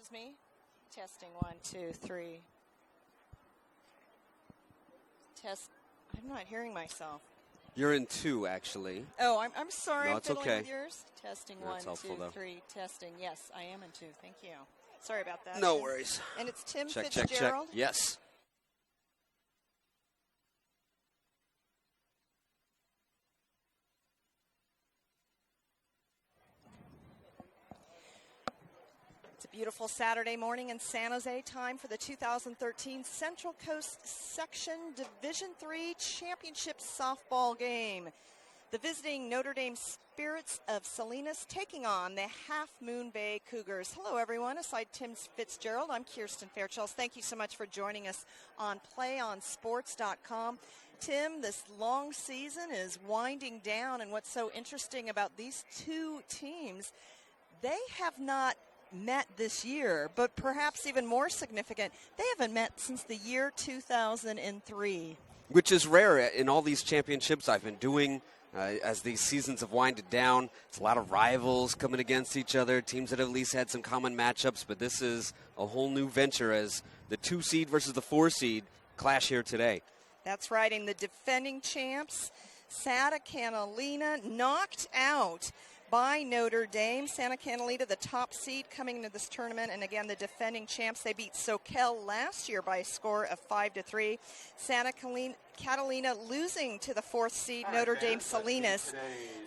is me. Testing 1, 2, 3. Test. I'm not hearing myself. You're in 2, actually. Oh, I'm sorry. No, I'm it's fiddling okay. with yours. Testing No, 1, it's 2, helpful, though. 3. Testing. Yes, I am in 2. Thank you. Sorry about that. No worries. And it's Tim Check, Fitzgerald. check, check. Yes. It's a beautiful Saturday morning in San Jose. Time for the 2013 Central Coast Section Division III Championship softball game. The visiting Notre Dame Spirits of Salinas taking on the Half Moon Bay Cougars. Hello, everyone. Aside Tim Fitzgerald, I'm Kirsten Fairchild. Thank you so much for joining us on PlayOnSports.com. Tim, this long season is winding down, and what's so interesting about these two teams, they have not met this year, but perhaps even more significant, they haven't met since the year 2003. Which is rare in all these championships I've been doing. As these seasons have winded down, it's a lot of rivals coming against each other, teams that have at least had some common matchups, but this is a whole new venture as the 2 seed versus the 4 seed clash here today. That's right, and the defending champs, Santa Catalina, knocked out by Notre Dame. Santa Catalina, the top seed coming into this tournament, and again, the defending champs. They beat Soquel last year by a score of 5-3. Santa Catalina losing to the 4th seed, Notre Dame Salinas,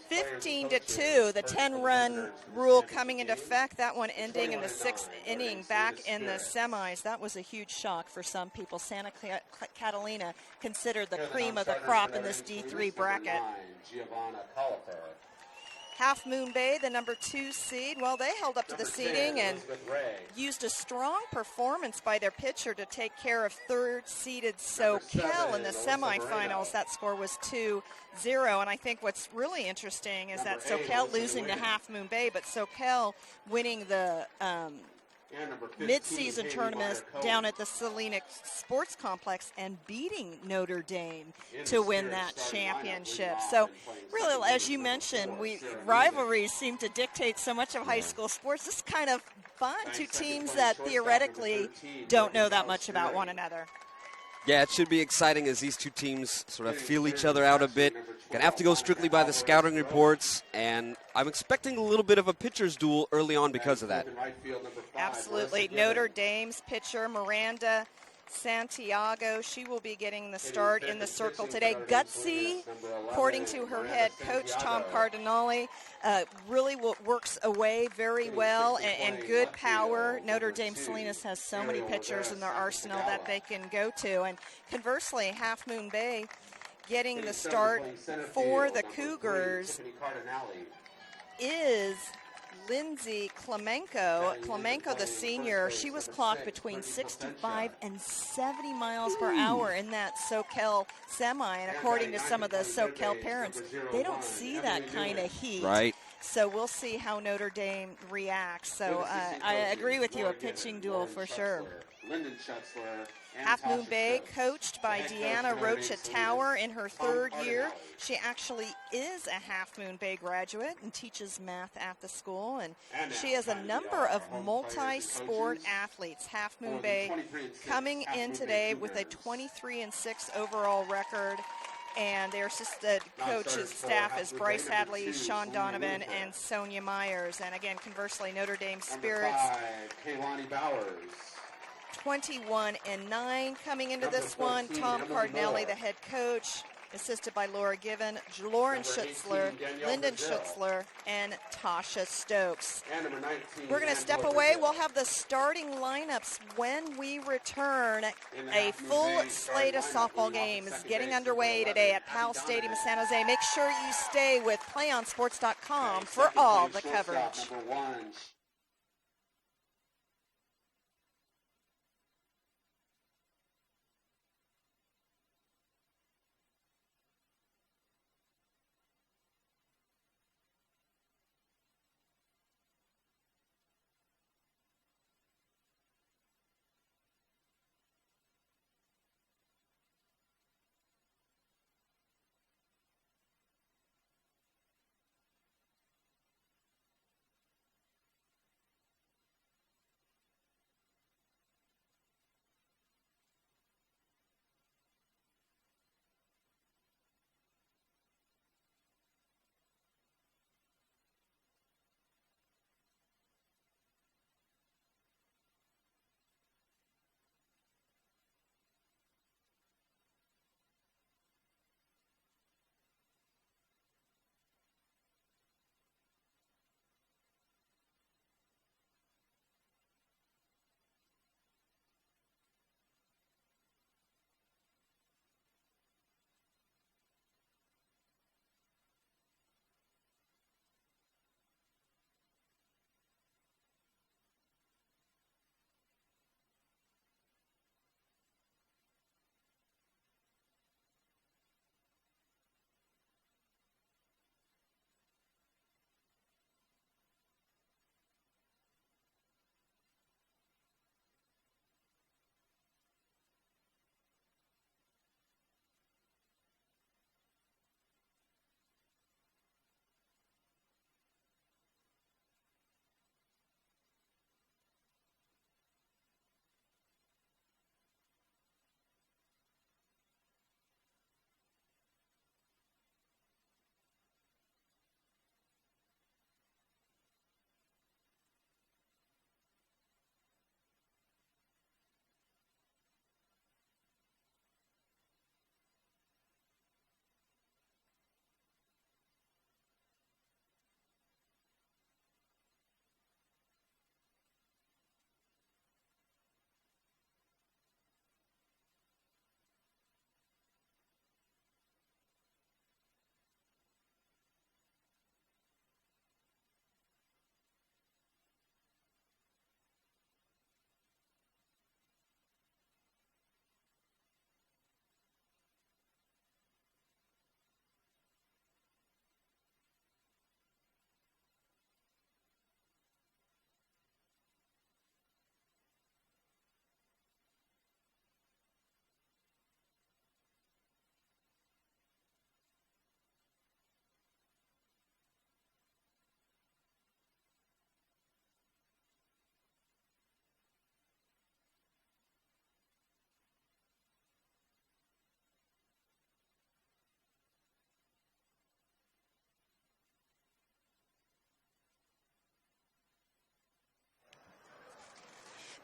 15-2. The 10-run rule coming into effect, that one ending in the 6th inning back in the semis. That was a huge shock for some people. Santa Catalina considered the cream of the crop in this D3 bracket. Half Moon Bay, the number 2 seed, well, they held up to the seeding and used a strong performance by their pitcher to take care of 3rd-seeded Soquel in the semifinals. That score was 2-0, and I think what's really interesting is that Soquel losing to Half Moon Bay, but Soquel winning the mid-season tournament down at the Salinas Sports Complex and beating Notre Dame to win that championship. So really, as you mentioned, rivalries seem to dictate so much of high school sports. This is kind of fun. 2 teams that theoretically don't know that much about one another. Yeah, it should be exciting as these 2 teams sort of feel each other out a bit. Going to have to go strictly by the scouting reports, and I'm expecting a little bit of a pitcher's duel early on because of that. Absolutely. Notre Dame's pitcher, Miranda Santiago, she will be getting the start in the circle today. Gutsy, according to her head coach, Tom Cardinale, really works away very well and good power. Notre Dame Salinas has so many pitchers in their arsenal that they can go to. And conversely, Half Moon Bay getting the start for the Cougars is Lindsay Klemenko. Klemenko, the senior, she was clocked between 65 and 70 miles per hour in that Soquel semi. And according to some of the Soquel parents, they don't see that kind of heat. Right. So we'll see how Notre Dame reacts. So I agree with you, a pitching duel for sure. Half Moon Bay, coached by Deanna Rocha Tower in her 3rd year. She actually is a Half Moon Bay graduate and teaches math at the school. And she has a number of multi-sport athletes. Half Moon Bay coming in today with a 23-6 overall record. And their assistant coach's staff is Bryce Hadley, Sean Donovan, and Sonia Myers. And again, conversely, Notre Dame Spirits, 21-9 coming into this one. Tom Cardinale, the head coach, assisted by Laura Given, Lauren Schutzler, Lyndon Schutzler, and Tasha Stokes. We're going to step away. We'll have the starting lineups when we return. A full slate of softball games getting underway today at Powell Stadium in San Jose. Make sure you stay with PlayOnSports.com for all the coverage.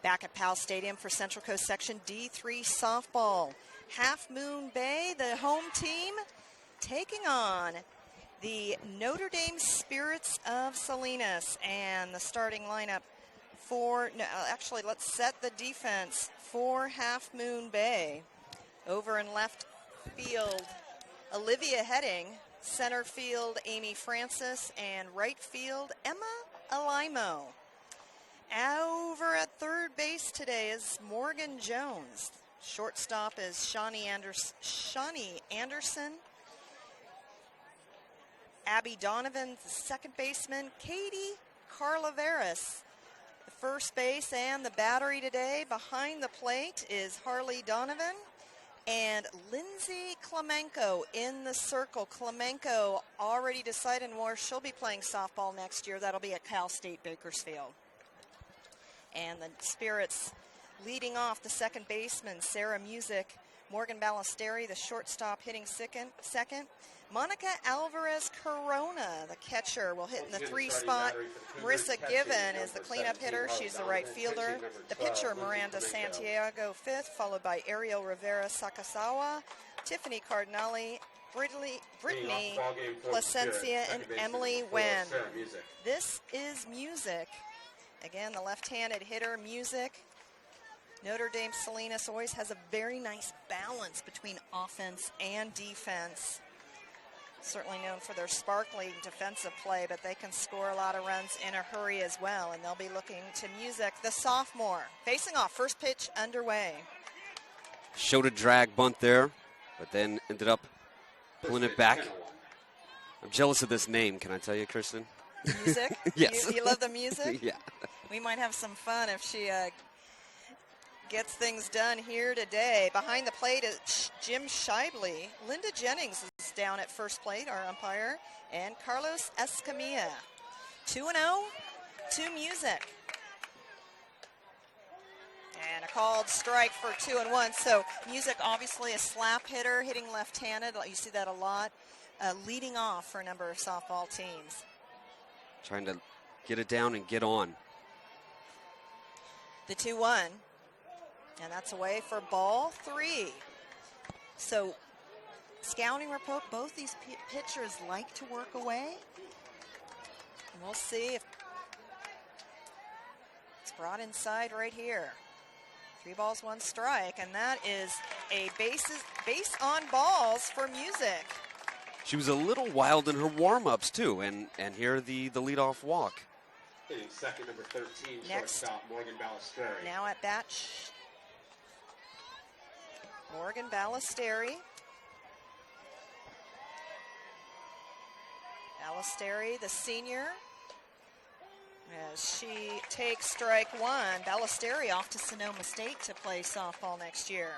Back at Powell Stadium for Central Coast Section D3 softball. Half Moon Bay, the home team, taking on the Notre Dame Spirits of Salinas. And the starting lineup let's set the defense for Half Moon Bay. Over in left field, Olivia Heading. Center field, Amy Francis. And right field, Emma Alimo. Over at third base today is Morgan Jones. Shortstop is Shawnee Anderson. Abby Donovan, the second baseman. Katie Carlaveras, the first base, and the battery today behind the plate is Harley Donovan and Lindsay Klemenko in the circle. Klemenko already decided where she'll be playing softball next year. That'll be at Cal State Bakersfield. And the Spirits leading off, the second baseman, Sarah Music. Morgan Ballesteri, the shortstop, hitting second. Monica Alvarez Corona, the catcher, will hit in the 3 spot. Marissa Given is the cleanup hitter. She's the right fielder. The pitcher, Miranda Santiago, 5th, followed by Ariel Rivera Sakasawa, Tiffany Cardinale, Brittany Placencia, and Emily Wen. This is Music. Again, the left-handed hitter, Music. Notre Dame Salinas always has a very nice balance between offense and defense. Certainly known for their sparkling defensive play, but they can score a lot of runs in a hurry as well. And they'll be looking to Music, the sophomore. Facing off, first pitch underway. Showed a drag bunt there, but then ended up pulling it back. I'm jealous of this name, can I tell you, Kristen? Music? Yes. You love the music? Yeah. We might have some fun if she gets things done here today. Behind the plate is Jim Shively. Linda Jennings is down at first plate, our umpire, and Carlos Escamilla. 2-0 to Music. And a called strike for 2-1. So Music, obviously a slap hitter, hitting left-handed. You see that a lot. Leading off for a number of softball teams. Trying to get it down and get on. The 2-1. And that's away for ball 3. So scouting report, both these pitchers like to work away. And we'll see if it's brought inside right here. 3 balls, 1 strike, and that is a base on balls for Music. She was a little wild in her warm-ups too, and here the leadoff walk. Hitting second, number 13, Next, shortstop Morgan Ballesteri. Now at bat, Morgan Ballesteri. Ballesteri, the senior, as she takes strike 1. Ballesteri off to Sonoma State to play softball next year.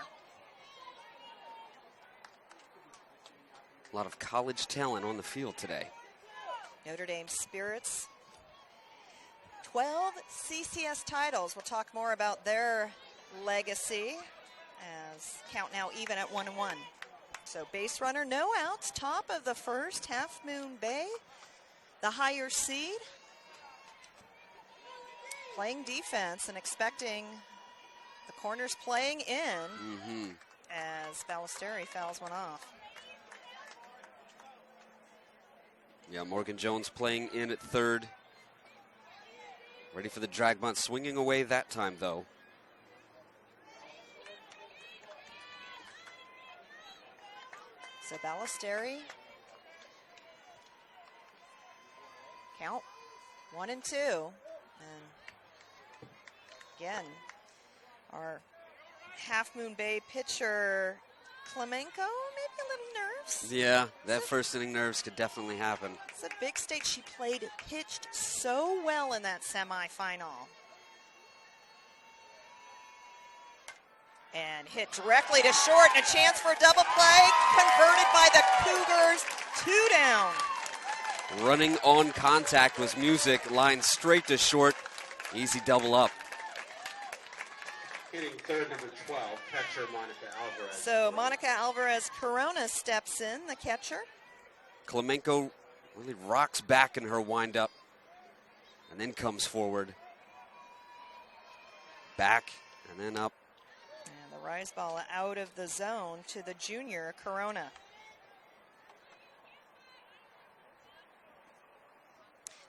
A lot of college talent on the field today. Notre Dame Spirits, 12 CCS titles. We'll talk more about their legacy as count now even at 1-1. So base runner, no outs, top of the first, Half Moon Bay, the higher seed, playing defense and expecting the corners playing in as Ballesteri fouls one off. Yeah, Morgan Jones playing in at third. Ready for the drag bunt, swinging away that time though. So Ballesteri, count 1 and 2. And again, our Half Moon Bay pitcher, Klemenko, maybe a little nerves. Yeah, that first inning nerves could definitely happen. It's a big stage. She pitched so well in that semifinal. And hit directly to short, and a chance for a double play, converted by the Cougars, 2 down. Running on contact was Music, line straight to short, easy double up. Hitting third, number 12, catcher Monica Alvarez. So Monica Alvarez Corona steps in, the catcher. Klemenko really rocks back in her windup and then comes forward. back and then up. And the rise ball out of the zone to the junior, Corona.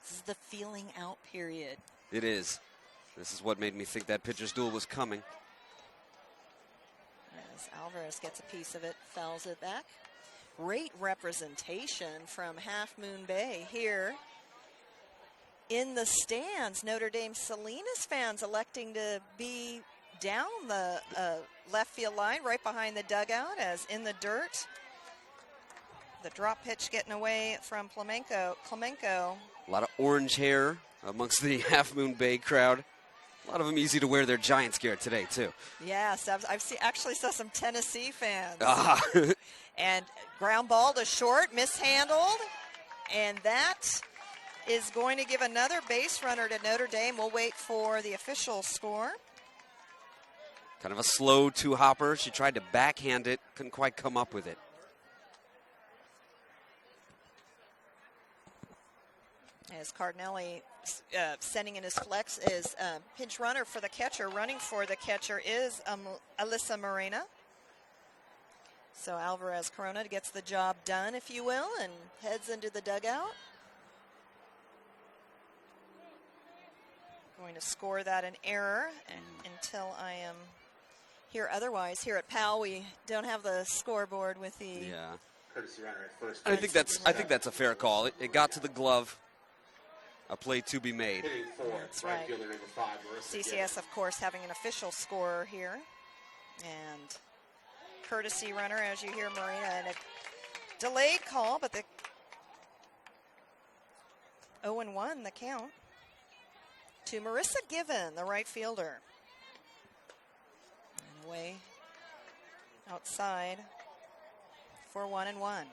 This is the feeling out period. It is. This is what made me think that pitcher's duel was coming. As Alvarez gets a piece of it, fouls it back. Great representation from Half Moon Bay here in the stands. Notre Dame Salinas fans electing to be down the left field line right behind the dugout as in the dirt. The drop pitch getting away from Clemenco. A lot of orange hair amongst the Half Moon Bay crowd. A lot of them easy to wear their Giants gear today, too. Yes, I've actually saw some Tennessee fans. Ah. And ground ball to short, mishandled. And that is going to give another base runner to Notre Dame. We'll wait for the official score. Kind of a slow two-hopper. She tried to backhand it, couldn't quite come up with it. As Cardinelli sending in his flex is pinch runner for the catcher. Running for the catcher is Alyssa Morena. So Alvarez Corona gets the job done, if you will, and heads into the dugout. Going to score that an error until I am here. Otherwise, here at PAL, we don't have the scoreboard with the. Yeah. Courtesy runner at first. I think that's a fair call. It got to the glove. A play to be made. Hitting 4. That's right. Fielder number 5, Marissa CCS, Gibbs. of course, having an official scorer here. And courtesy runner, as you hear Marina, and a delayed call, but the 0-1 the count to Marissa Given, the right fielder. And away outside for 1-1.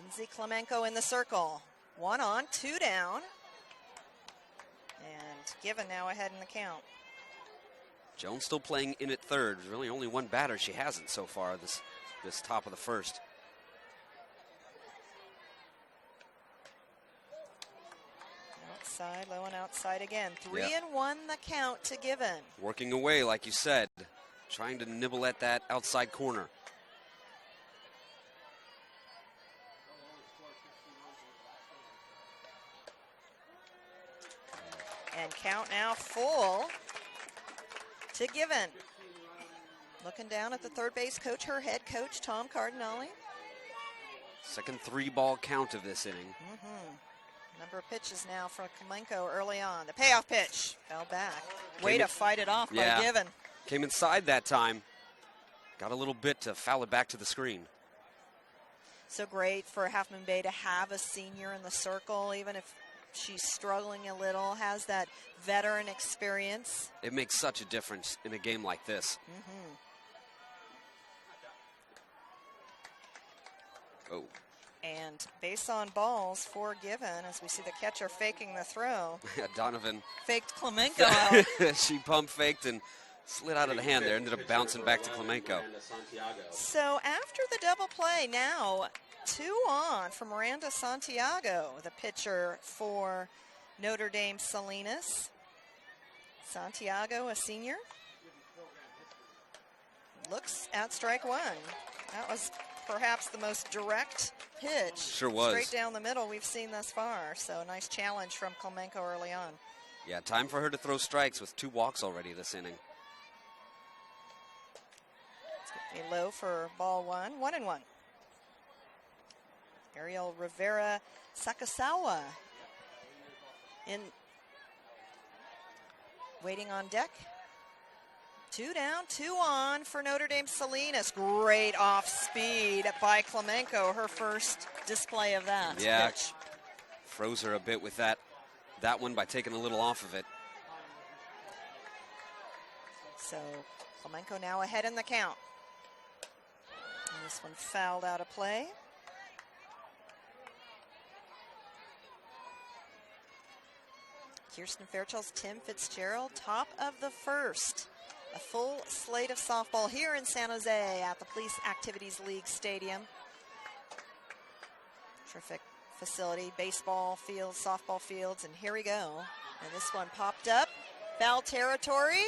Lindsay Clemenco in the circle. 1 on, 2 down. And Given now ahead in the count. Jones still playing in at third. There's really only one batter she hasn't so far this top of the first. Outside, low and outside again. 3-1 the count to Given. Working away, like you said. Trying to nibble at that outside corner. And count now full to Given. Looking down at the third base coach, her head coach, Tom Cardinelli. Second 3-ball count of this inning. Number of pitches now from Clemenco early on. The payoff pitch fell back. Way to fight it off by Given. Came inside that time. Got a little bit to foul it back to the screen. So great for Half Moon Bay to have a senior in the circle, even if she's struggling a little, has that veteran experience. It makes such a difference in a game like this. Oh. And base on balls for Given as we see the catcher faking the throw. Donovan Faked Clemenco out. She pump faked and slid out of the hand there. Ended up bouncing back to Clemenco. So after the double play, now 2 on from Miranda Santiago, the pitcher for Notre Dame Salinas. Santiago, a senior. Looks at strike 1. That was perhaps the most direct pitch. Sure was. Straight down the middle we've seen thus far. So a nice challenge from Clemenco early on. Yeah, time for her to throw strikes with 2 walks already this inning. It's going to be low for ball 1. 1-1. Ariel Rivera Sakasawa in waiting on deck. 2 down, 2 on for Notre Dame Salinas. Great off speed by Clemenco, her first display of that pitch. Froze her a bit with that one by taking a little off of it. So Clemenco now ahead in the count. And this one fouled out of play. Kirsten Fairchills, Tim Fitzgerald, top of the first. A full slate of softball here in San Jose at the Police Activities League Stadium. Terrific facility, baseball fields, softball fields, and here we go. And this one popped up, foul territory,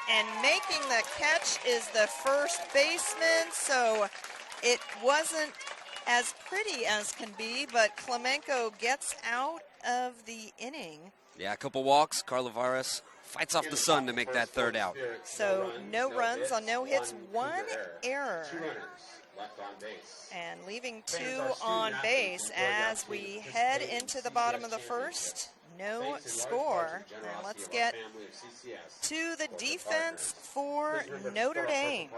and making the catch is the first baseman, so it wasn't as pretty as can be, but Klemenko gets out of the inning. Yeah, a couple walks. Carlavaris fights off the sun to make that third out. So no runs on no hits, one error. 2 runners left on base. And leaving 2 on base as we head into the bottom of the first. No score. Now let's get to the defense for Notre Dame.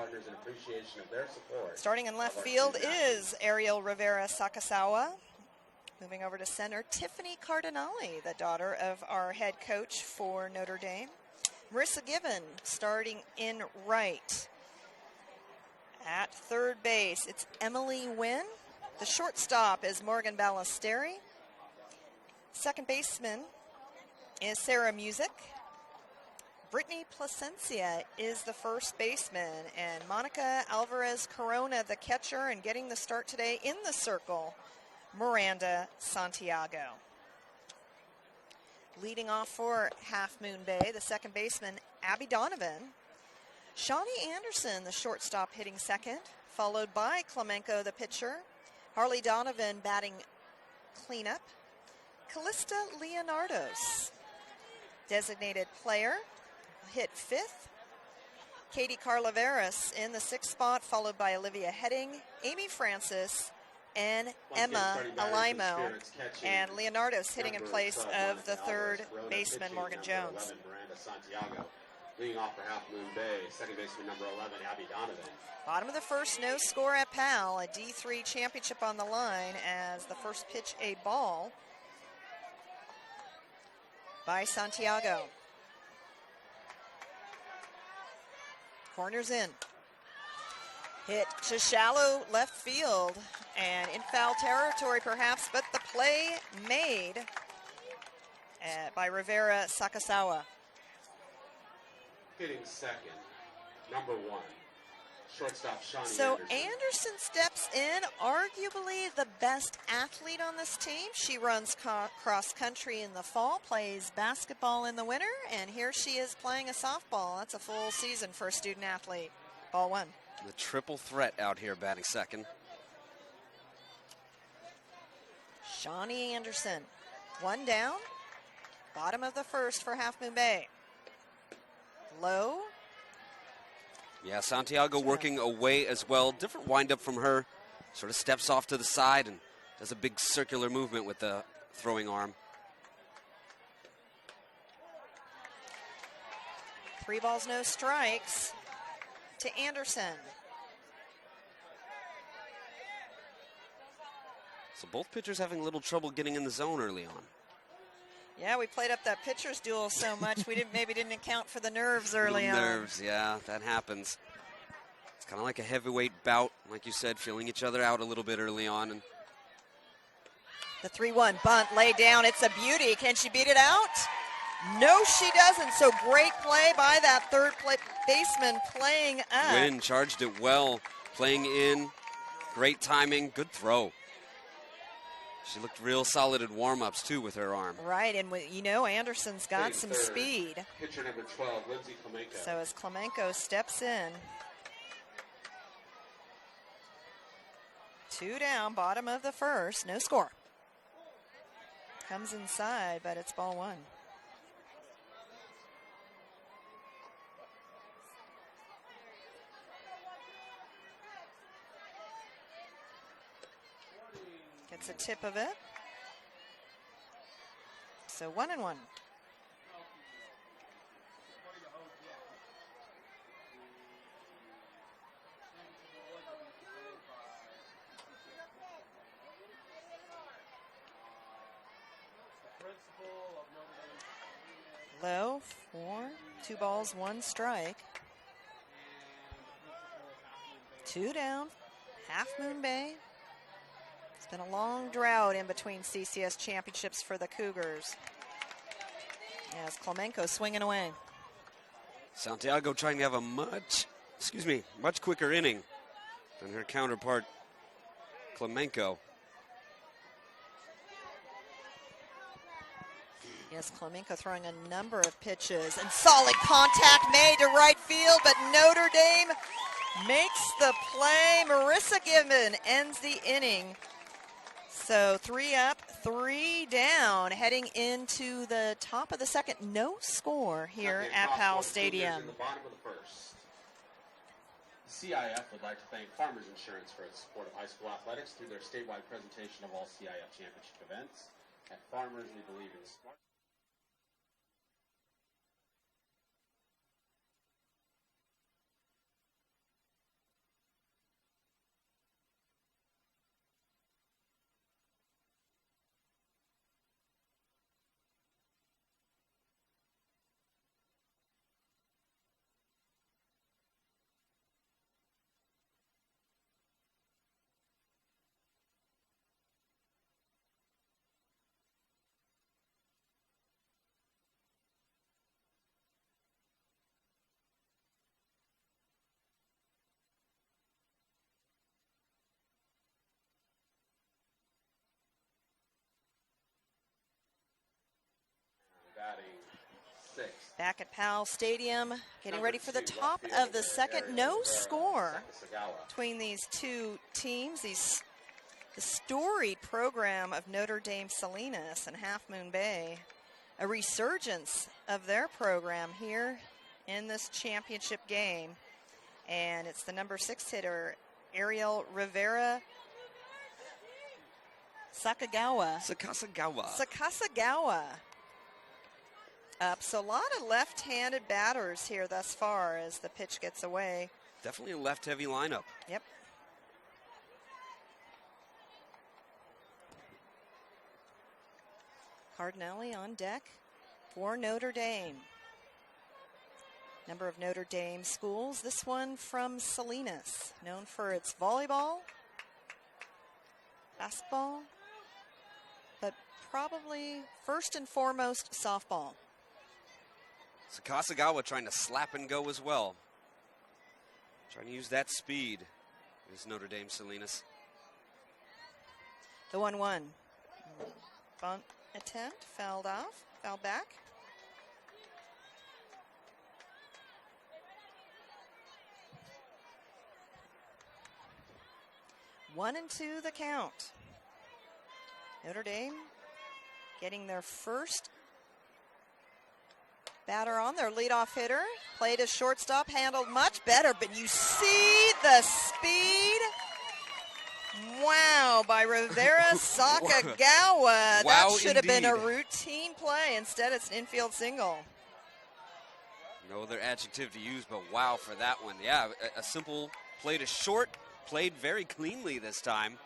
Starting in left field is Ariel Rivera Sakasawa. Moving over to center, Tiffany Cardinale, the daughter of our head coach for Notre Dame. Marissa Given starting in right. At third base, it's Emily Wynn. The shortstop is Morgan Ballesteri. Second baseman is Sarah Music. Brittany Placencia is the first baseman, and Monica Alvarez Corona, the catcher, and getting the start today in the circle, Miranda Santiago. Leading off for Half Moon Bay, the second baseman, Abby Donovan. Shawnee Anderson, the shortstop, hitting second, followed by Klemenko, the pitcher. Harley Donovan batting cleanup. Callista Leonardos, designated player, hit fifth. Katie Carlavaris in the sixth spot, followed by Olivia Heading, Amy Francis, and Emma Alimo. And Leonardos hitting in place of the third baseman, Morgan Jones. Miranda Santiago. Leading off for Half Moon Bay, second baseman number 11, Abby Donovan. Bottom of the first, no score at PAL. A D3 championship on the line as the first pitch a ball by Santiago. Corners in. Hit to shallow left field and in foul territory perhaps, but the play made by Rivera Sakasawa. Hitting second, number 1, shortstop Shawnee So Anderson. Anderson steps in, arguably the best athlete on this team. She runs cross country in the fall, plays basketball in the winter, and here she is playing a softball. That's a full season for a student athlete. Ball 1. The triple threat out here batting second. Shawnee Anderson, 1 down. Bottom of the first for Half Moon Bay. Low. Yeah, Santiago working away as well. Different windup from her. Sort of steps off to the side and does a big circular movement with the throwing arm. 3 balls, no strikes to Anderson. So both pitchers having a little trouble getting in the zone early on. Yeah, we played up that pitcher's duel so much we maybe didn't account for the nerves early on. Nerves, yeah, that happens. It's kind of like a heavyweight bout, like you said, feeling each other out a little bit early on. And the 3-1 bunt laid down. It's a beauty. Can she beat it out? No, she doesn't. So great play by that third baseman playing up. Wynn charged it well, playing in. Great timing, good throw. She looked real solid in warm-ups, too, with her arm. Right, and you know Anderson's got some speed. Pitcher number 12, Lindsay Klemenko. So as Klemenko steps in. 2 down, bottom of the first, no score. Comes inside, but it's ball 1. Gets a tip of it. So 1-1. Low for 2 balls, 1 strike. 2 down, Half Moon Bay. It's been a long drought in between CCS championships for the Cougars. As Klemenko swinging away. Santiago trying to have a much quicker inning than her counterpart, Klemenko. Salinas. Clemenco throwing a number of pitches, and solid contact made to right field, but Notre Dame makes the play. Marissa Gibbon ends the inning. So 3 up, 3 down, heading into the top of the second. No score here at Powell Stadium. In the bottom of the first. CIF would like to thank Farmers Insurance for its support of high school athletics through their statewide presentation of all CIF championship events. At Farmers, we believe in smart. Batting sixth. Back at Powell Stadium, getting ready for the top of the second. No score between these two teams. The storied program of Notre Dame Salinas and Half Moon Bay. A resurgence of their program here in this championship game. And it's the number 6 hitter, Ariel Rivera Sakagawa. Up. So a lot of left-handed batters here thus far as the pitch gets away. Definitely a left-heavy lineup. Yep. Cardinelli on deck for Notre Dame. Number of Notre Dame schools. This one from Salinas, known for its volleyball, basketball, but probably first and foremost softball. Sakasagawa trying to slap and go as well. Trying to use that speed is Notre Dame Salinas. The 1-1. Bunt attempt, fouled back. One and 2 the count. Notre Dame getting their first batter on, their leadoff hitter. Played as shortstop, handled much better, but you see the speed. Wow, by Rivera Sakagawa. Wow, that should have been a indeed. routine play. Instead, it's an infield single. No other adjective to use, but wow for that one. Yeah, a simple play to short, played very cleanly this time,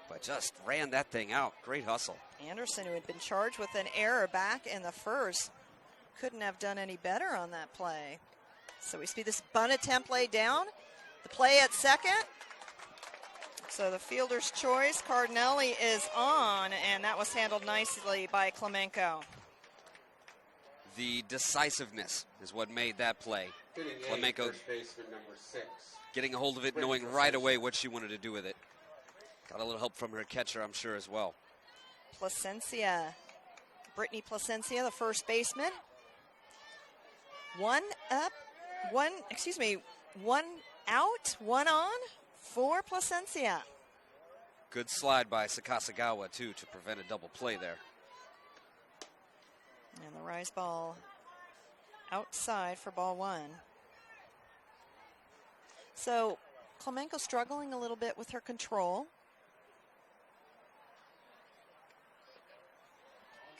but just ran that thing out. Great hustle. Anderson, who had been charged with an error back in the first, couldn't have done any better on that play. So we see this bunt attempt laid down. The play at second. So the fielder's choice, Cardinelli, is on, and that was handled nicely by Clemenco. The decisiveness is what made that play. Clemenco First baseman number 6. getting a hold of it, knowing right away what she wanted to do with it. Got a little help from her catcher, I'm sure, as well. Placencia, Brittany Placencia, the first baseman. One out, one on for Placencia. Good slide by Sakasagawa, too, to prevent a double play there. And the rise ball outside for ball 1. So Clemenco struggling a little bit with her control.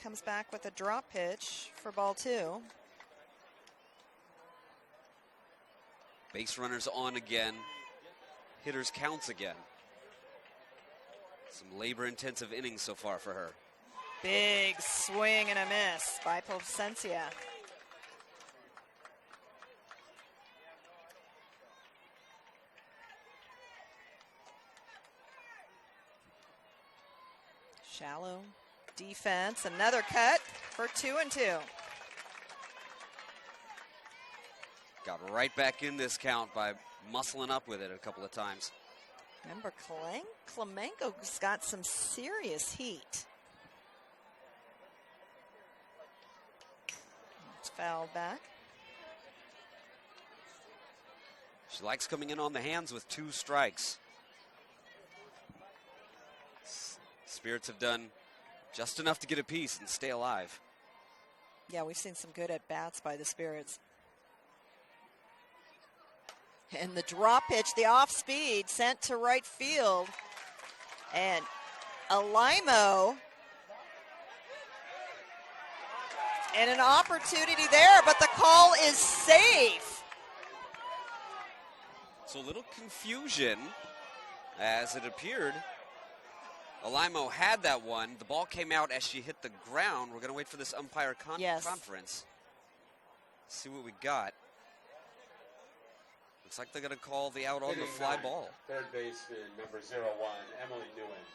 Comes back with a drop pitch for ball 2. Base runners on again. Hitters counts again. Some labor-intensive innings so far for her. Big swing and a miss by Placencia. Shallow defense, another cut for 2-2. Got right back in this count by muscling up with it a couple of times. Remember, Clemenco's got some serious heat. fouled back. She likes coming in on the hands with 2 strikes. Spirits have done just enough to get a piece and stay alive. Yeah, we've seen some good at-bats by the Spirits. And the drop pitch, the off-speed, sent to right field. And Alimo. And an opportunity there, but the call is safe. So a little confusion as it appeared. Alimo had that one. The ball came out as she hit the ground. We're going to wait for this umpire conference. See what we got. Looks like they're going to call the out on the fly ball. Third baseman, number 01, Emily Nguyen.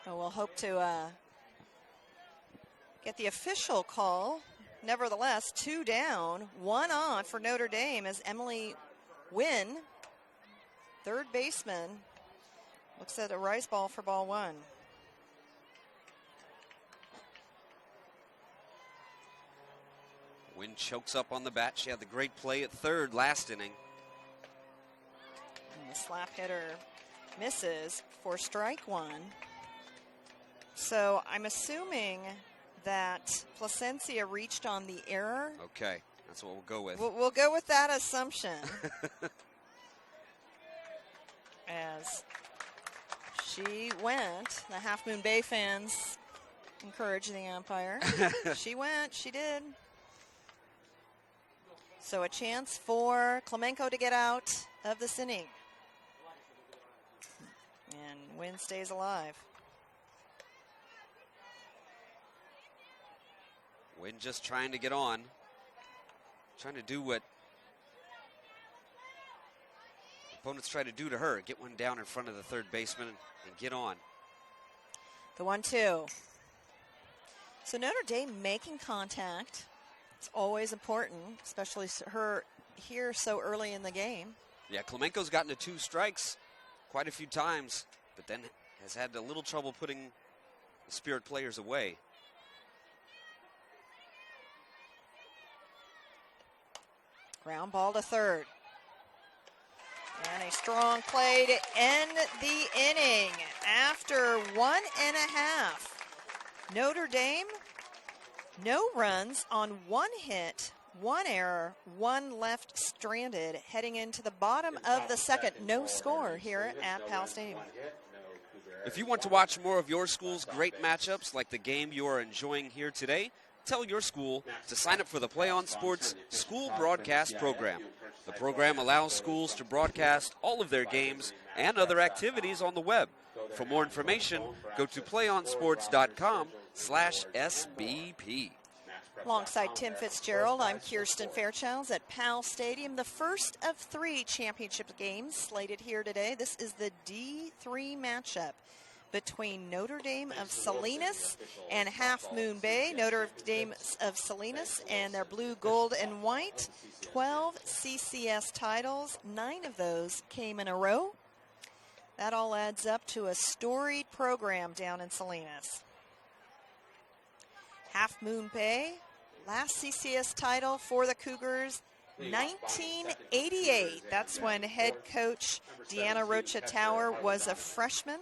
Well, we'll hope to get the official call. Nevertheless, 2 down, 1 on for Notre Dame as Emily Nguyen, third baseman, looks at a rise ball for ball 1. Nguyen chokes up on the bat. She had the great play at third last inning. And the slap hitter misses for strike 1. So I'm assuming that Placencia reached on the error. Okay, that's what we'll go with. We'll go with that assumption. As she went, the Half Moon Bay fans encouraged the umpire. She went, she did. So a chance for Klemenko to get out of this inning. And Nguyen stays alive. Nguyen just trying to get on. Trying to do what opponents try to do to her. Get one down in front of the third baseman and get on. The 1-2. So Notre Dame making contact. It's always important, especially her here so early in the game. Yeah, Klemenko's gotten to 2 strikes quite a few times, but then has had a little trouble putting the Spirit players away. Ground ball to third. And a strong play to end the inning. After 1.5, Notre Dame, no runs on 1 hit, 1 error, 1 left stranded, heading into the bottom of the second. No score here at Pal Stadium. If you want to watch more of your school's great matchups like the game you are enjoying here today, tell your school to sign up for the Play On Sports School Broadcast Program. The program allows schools to broadcast all of their games and other activities on the web. For more information, go to playonsports.com/SBP. Alongside Tim Fitzgerald, I'm Kirsten Fairchilds at Pal Stadium. The first of 3 championship games slated here today. This is the D3 matchup between Notre Dame of Salinas and Half Moon Bay. Notre Dame of Salinas and their blue, gold, and white. 12 CCS titles. 9 of those came in a row. That all adds up to a storied program down in Salinas. Half Moon Bay, last CCS title for the Cougars, 1988. That's when head coach Deanna Rocha Tower was a freshman.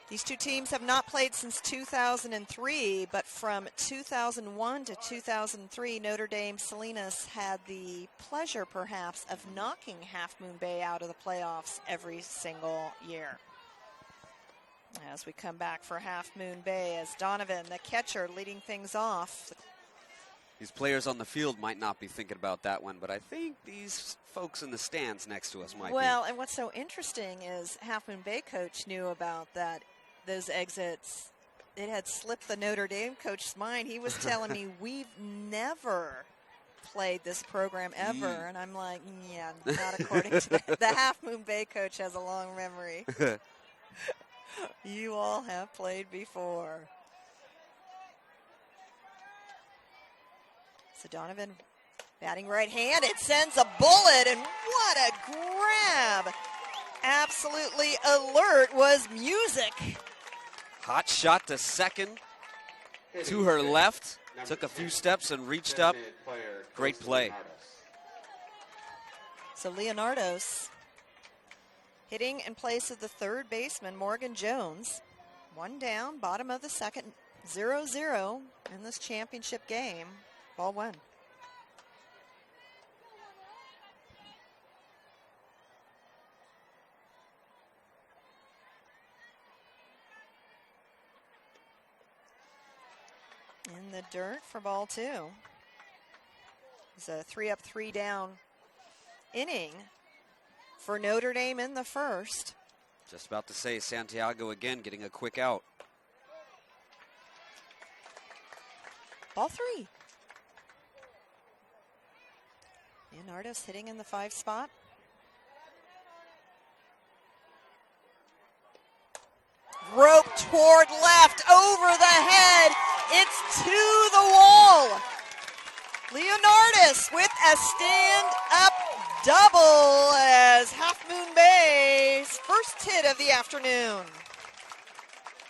These 2 teams have not played since 2003, but from 2001 to 2003, Notre Dame Salinas had the pleasure, perhaps, of knocking Half Moon Bay out of the playoffs every single year. As we come back for Half Moon Bay, as Donovan, the catcher, leading things off. These players on the field might not be thinking about that one, but I think these folks in the stands next to us might be. Well, and what's so interesting is Half Moon Bay coach knew about that. Those exits, it had slipped the Notre Dame coach's mind. He was telling me, we've never played this program ever. And I'm like, yeah, not according to that. The Half Moon Bay coach has a long memory. You all have played before. So Donovan batting right hand. It sends a bullet, and what a grab. Absolutely alert was music. Hot shot to second, to her left, took a few steps and reached up. Great play. So Leonardos hitting in place of the third baseman, Morgan Jones. One down, bottom of the second, 0-0 in this championship game. Ball one. In the dirt for ball two. It's a 3-up, 3-down inning for Notre Dame in the first. Just about to say, Santiago again getting a quick out. Ball three. Leonardos hitting in the 5 spot. Rope toward left, over the head. It's to the wall. Leonardos with a stand-up double as Half Moon Bay's first hit of the afternoon.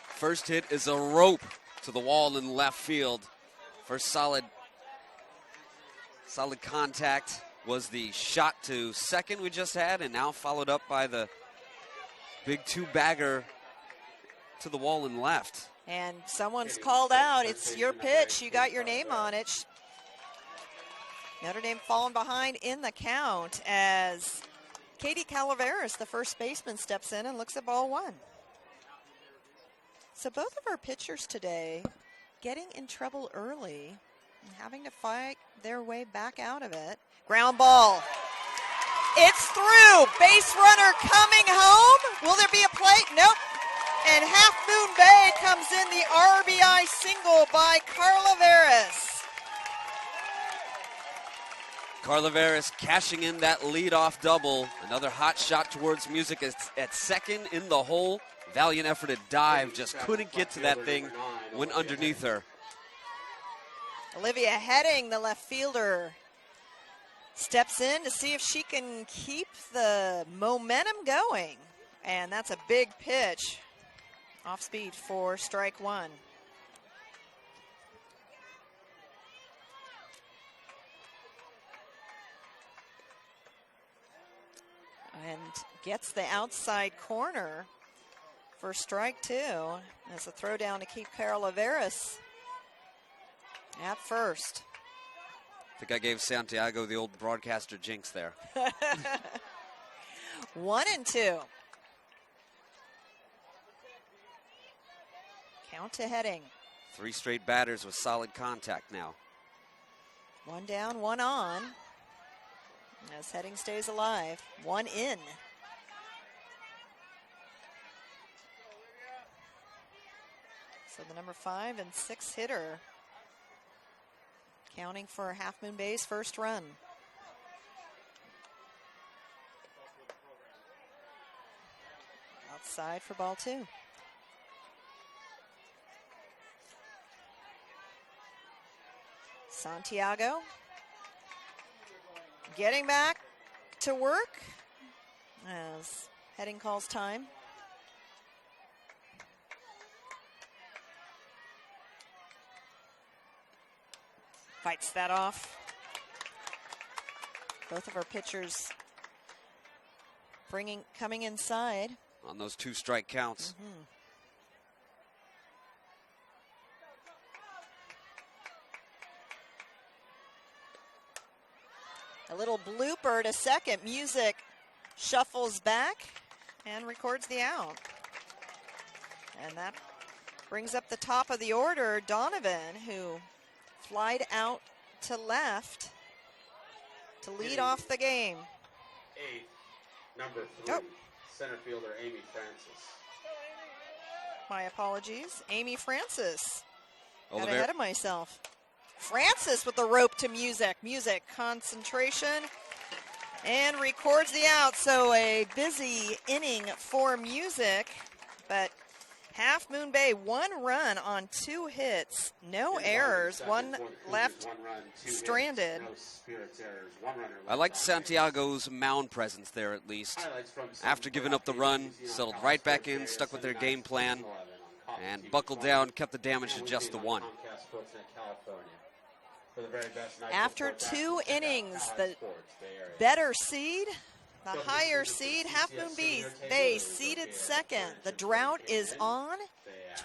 First hit is a rope to the wall in left field. First solid contact was the shot to second we just had, and now followed up by the big 2-bagger to the wall in left. And someone's called out. It's your pitch. You got your name on it. Notre Dame falling behind in the count as Katie Calaveras, the first baseman, steps in and looks at ball one. So both of our pitchers today getting in trouble early and having to fight their way back out of it. Ground ball. It's through. Base runner coming home. Will there be a play? Nope. And Half Moon Bay comes in the RBI single by Calaveras. Calaveras cashing in that leadoff double. Another hot shot towards Music at second in the hole. Valiant effort at dive, just couldn't get to that thing, went underneath her. Olivia Heading, the left fielder, steps in to see if she can keep the momentum going. And that's a big pitch. Off speed for strike one. And gets the outside corner for strike two. As a throw down to keep Calaveras at first. I think I gave Santiago the old broadcaster jinx there. 1-2. Count to Heading. 3 straight batters with solid contact now. One down, one on. As Heading stays alive. One in. So the number 5 and 6 hitter counting for Half Moon Bay's first run. Outside for ball two. Santiago getting back to work as Heading calls time. Fights that off. Both of our pitchers coming inside. On those 2 strike counts. Mm-hmm. A little blooper to second. Music shuffles back and records the out. And that brings up the top of the order, Donovan, who flied out to left to lead off the game. 8th, number 3, center fielder Amy Francis. My apologies. Amy Francis. Got Oliver. ahead of myself. Francis with the rope to Music. Music, concentration, and records the out. So a busy inning for Music, but Half Moon Bay, 1 run on 2 hits, no errors, 1 left stranded. I liked Santiago's mound presence there at least. After giving up the run, settled right back in, stuck with their game plan, And buckled down, kept the damage to just the one. After 2 innings, the better seed, the higher seed, Half Moon Bay seeded second. The drought is on.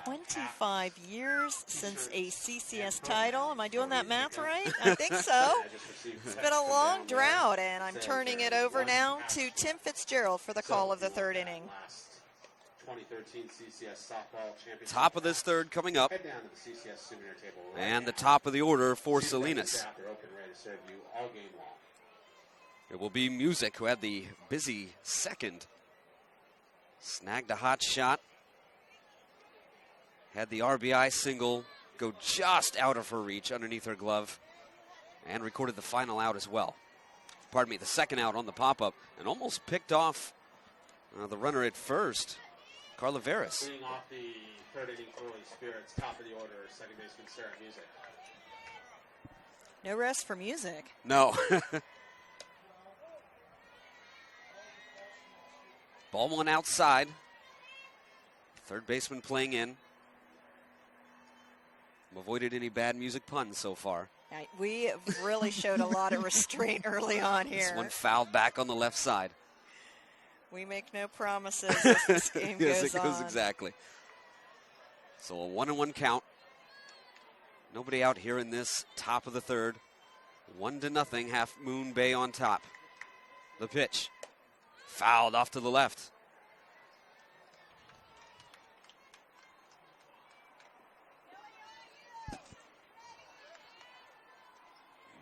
25 years since a CCS title. Am I doing that math right? I think so. It's been a long drought, and I'm turning it over now to Tim Fitzgerald for the call of the 3rd inning. 2013 CCS softball championship. Top of this 3rd coming up. And the top of the order for Salinas. It will be Music, who had the busy 2nd. Snagged a hot shot. Had the RBI single go just out of her reach underneath her glove. And recorded the final out as well. Pardon me, the 2nd out on the pop-up. And almost picked off the runner at first, Carla Veras. Leading off the 3rd inning early spirits, top of the order, 2nd baseman Sarah Music. No rest for Music. No. Ball 1 outside. 3rd baseman playing in. Avoided any bad music puns so far. We really showed a lot of restraint early on here. This one fouled back on the left side. We make no promises as this game yes, goes it goes on. Exactly. So a 1-1 count. Nobody out here in this top of the 3rd. 1-0, Half Moon Bay on top. The pitch. Fouled off to the left.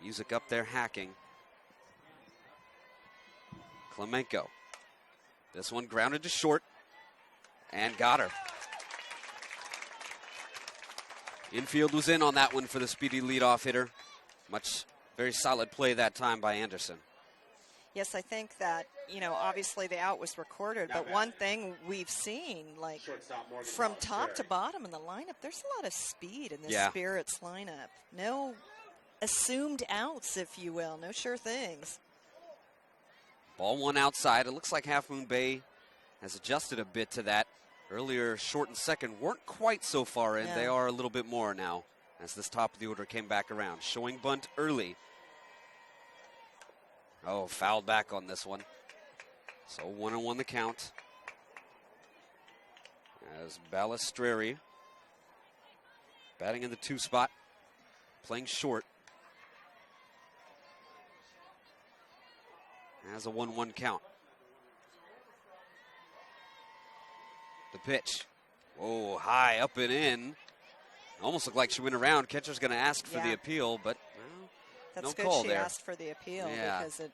Music up there hacking. Klemenko. This one grounded to short and got her. Infield was in on that one for the speedy leadoff hitter. Very solid play that time by Anderson. Yes, I think that, obviously the out was recorded, but one thing we've seen, like from top to bottom in the lineup, there's a lot of speed in this Spirits lineup. No assumed outs, if you will. No sure things. Ball 1 outside. It looks like Half Moon Bay has adjusted a bit to that. Earlier, short and 2nd weren't quite so far in. Yeah. They are a little bit more now as this top of the order came back around. Showing bunt early. Oh, fouled back on this one. So 1-1 the count. As Balistreri batting in the 2 spot, playing short. Has a 1-1 count. The pitch. Oh, high up and in. Almost looked like she went around. Catcher's going to ask for the appeal, but That's no good call she there. asked for the appeal because it.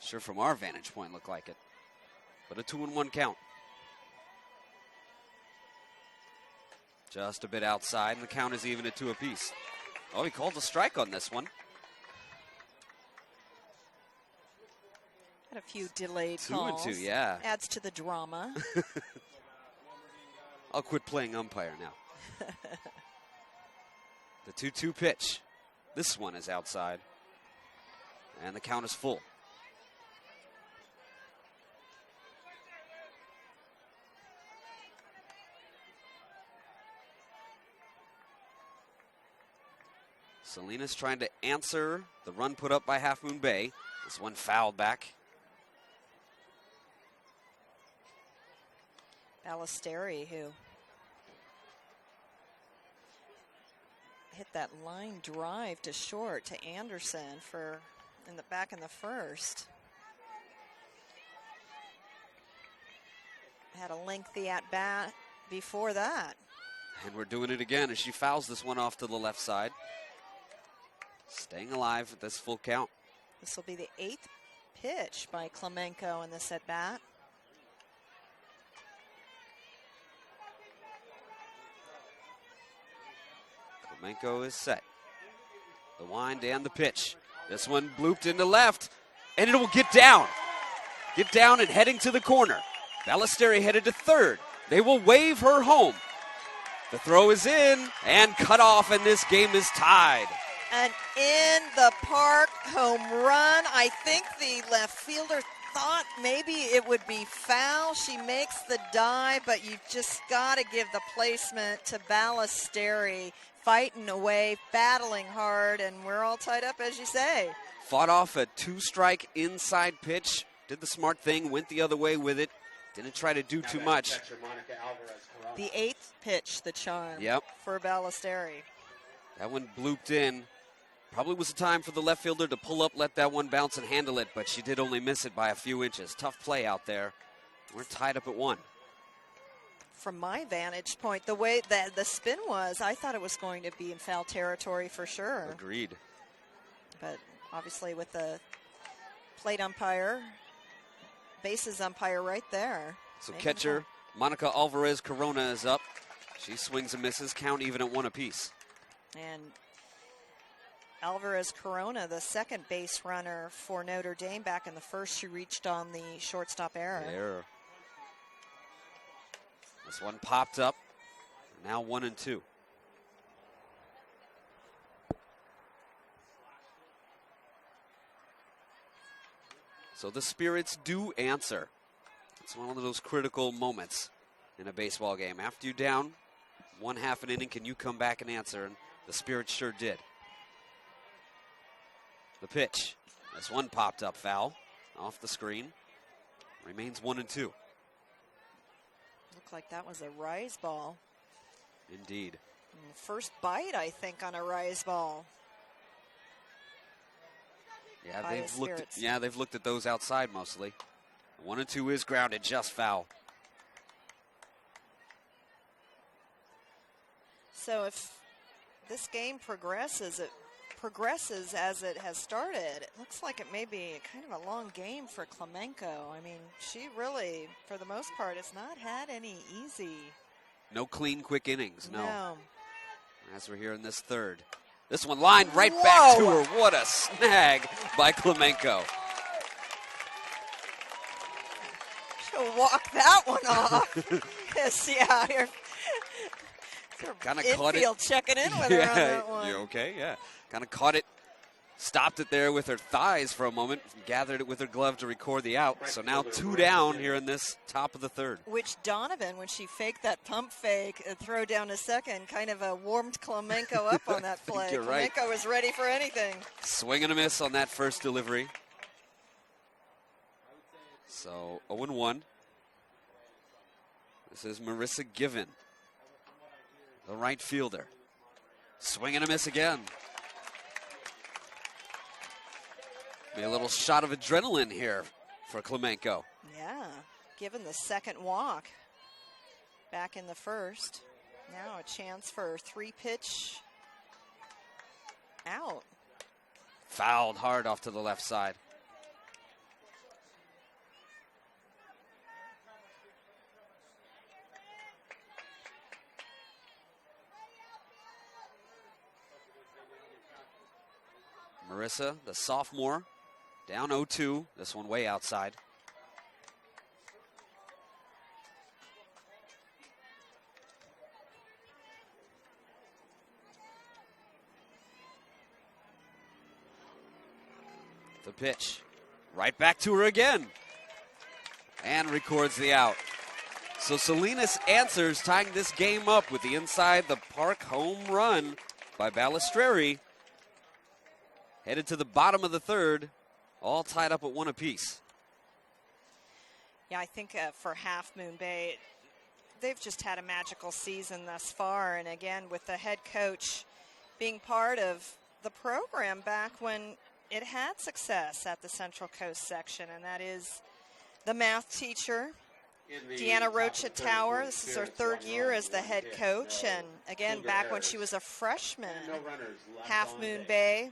Sure, from our vantage point, looked like it. But a 2-1 count. Just a bit outside, and the count is even at 2 apiece. Oh, he called a strike on this one. Had a few delayed 2 calls. and 2, yeah. Adds to the drama. I'll quit playing umpire now. The 2-2 pitch. This one is outside. And the count is full. Salinas trying to answer the run put up by Half Moon Bay. This one fouled back. Balistreri, who hit that line drive to short to Anderson back in the 1st. Had a lengthy at bat before that. And we're doing it again as she fouls this one off to the left side. Staying alive with this full count. This will be the 8th pitch by Klemenko in this at bat. Klemenko is set. The wind and the pitch. This one blooped into left, and it will get down. Get down and heading to the corner. Balistreri headed to 3rd. They will wave her home. The throw is in and cut off, and this game is tied. An in the park home run. I think the left fielder thought maybe it would be foul. She makes the dive, but you just got to give the placement to Ballesteri, fighting away, battling hard, and we're all tied up, as you say. Fought off a 2-strike inside pitch, did the smart thing, went the other way with it, didn't try to do too much. The 8th pitch, the charm for Ballesteri. That one blooped in. Probably was a time for the left fielder to pull up, let that one bounce and handle it, but she did only miss it by a few inches. Tough play out there. We're tied up at 1. From my vantage point, the way that the spin was, I thought it was going to be in foul territory for sure. Agreed. But obviously with the plate umpire, bases umpire right there. So catcher Monica Alvarez Corona is up. She swings and misses, count even at 1 apiece. And Alvarez Corona, the second base runner for Notre Dame. Back in the first, she reached on the shortstop error. This one popped up. Now 1-2. So the Spirits do answer. It's one of those critical moments in a baseball game. After you're down 1/2 an inning, can you come back and answer? And the Spirits sure did. The pitch. This one popped up foul off the screen. Remains 1-2. Looked like that was a rise ball. Indeed. And the first bite, I think, on a rise ball. Yeah, they've looked at those outside mostly. 1-2 is grounded, just foul. So if this game progresses as it has started, it looks like it may be kind of a long game for Klemenko. I mean, she really, for the most part, has not had any easy. No clean, quick innings, no. As we're here in this third. This one lined right back to her. What a snag by Klemenko. She'll walk that one off. Yes, yeah. Kind of caught it. Infield checking in with her on that one. You okay? Yeah. Kind of caught it. Stopped it there with her thighs for a moment. Gathered it with her glove to record the out. So now 2 down here in this top of the third. Which Donovan, when she faked that pump fake, throw down to second, kind of warmed Klemenko up on that play. You're right. Klemenko was ready for anything. Swing and a miss on that first delivery. So 0-1. This is Marissa Given, the right fielder. Swing and a miss again. Maybe a little shot of adrenaline here for Klemenko. Yeah, given the second walk back in the first. Now a chance for a 3-pitch out. Fouled hard off to the left side. Marissa, the sophomore, down 0-2. This one way outside. The pitch. Right back to her again. And records the out. So Salinas answers, tying this game up with the inside the park home run by Ballesteri. Headed to the bottom of the third, all tied up at 1 apiece. Yeah, I think for Half Moon Bay, they've just had a magical season thus far. And again, with the head coach being part of the program back when it had success at the Central Coast section, and that is the math teacher, Deanna Rocha Tower. This is her 3rd year as the head coach. And again, back when she was a freshman, Half Moon Bay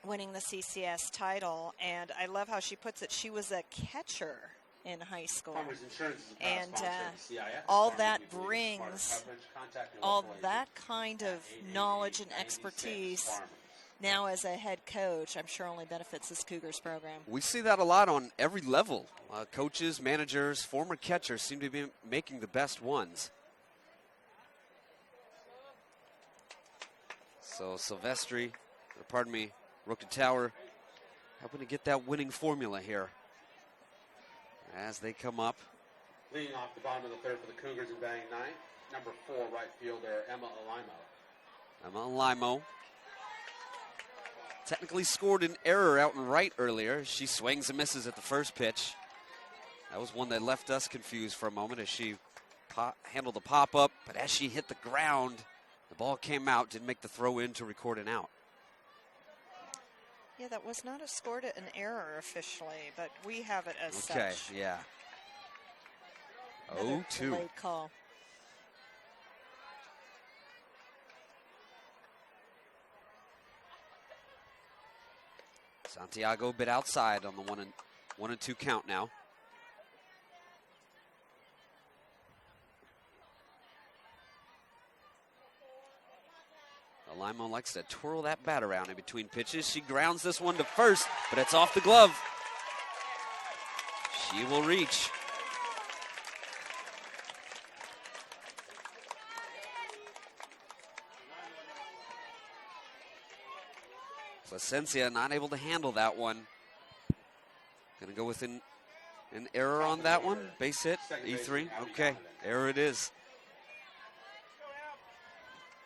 winning the CCS title. And I love how she puts it. She was a catcher in high school. And all that brings all that kind of knowledge and expertise now as a head coach, I'm sure only benefits this Cougars program. We see that a lot on every level. Coaches, managers, former catchers seem to be making the best ones. So Silvestri, or pardon me, Rooker Tower, helping to get that winning formula here as they come up. Leading off the bottom of the third for the Cougars and batting ninth, number 4 right fielder Emma Alimo. Emma Alimo technically scored an error out and right earlier. She swings and misses at the first pitch. That was one that left us confused for a moment as she handled the pop-up, but as she hit the ground, the ball came out, didn't make the throw in to record an out. Yeah, that was not scored an error officially, but we have it as such. Okay, yeah. 0-2. Late call. Santiago a bit outside on the 1-2 count now. Alimo likes to twirl that bat around in between pitches. She grounds this one to first, but it's off the glove. She will reach. Placencia not able to handle that one. Gonna go with an error on that one. Base hit, E3. Okay, error it is.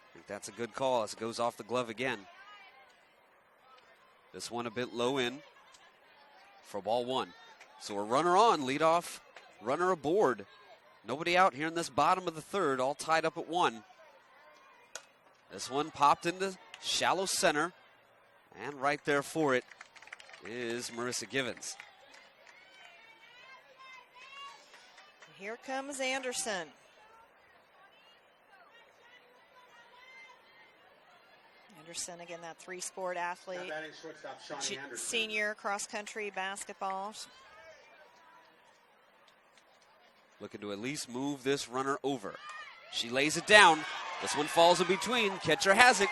I think that's a good call as it goes off the glove again. This one a bit low in for ball 1. So a runner on, lead off, runner aboard. Nobody out here in this bottom of the third, all tied up at 1. This one popped into shallow center. And right there for it is Marissa Givens. Here comes Anderson. Anderson, again, that 3-sport athlete. Senior cross-country basketball. Looking to at least move this runner over. She lays it down. This one falls in between. Catcher has it.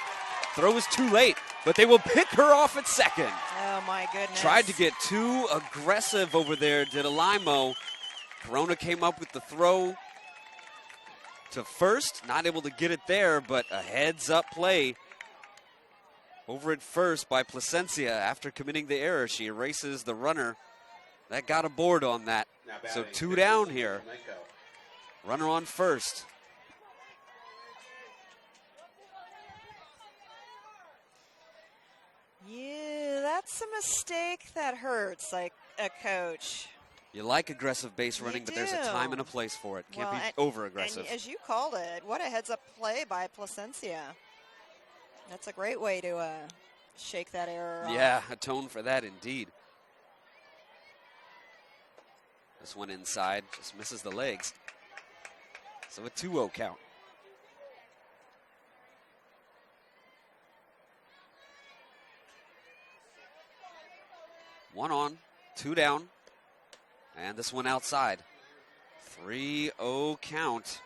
Throw is too late, but they will pick her off at second. Oh, my goodness. Tried to get too aggressive over there, did Alimo. Corona came up with the throw to first. Not able to get it there, but a heads-up play over at first by Placencia. After committing the error, she erases the runner. That got a board on that. So 2 down here. Runner on first. Yeah, that's a mistake that hurts, like a coach. You like aggressive base running, but there's a time and a place for it. Can't be over-aggressive. And as you called it, what a heads-up play by Placencia. That's a great way to shake that error off. Yeah, atone for that indeed. This one inside, just misses the legs. So a 2-0 count. One on, 2 down, and this one outside. 3-0 count.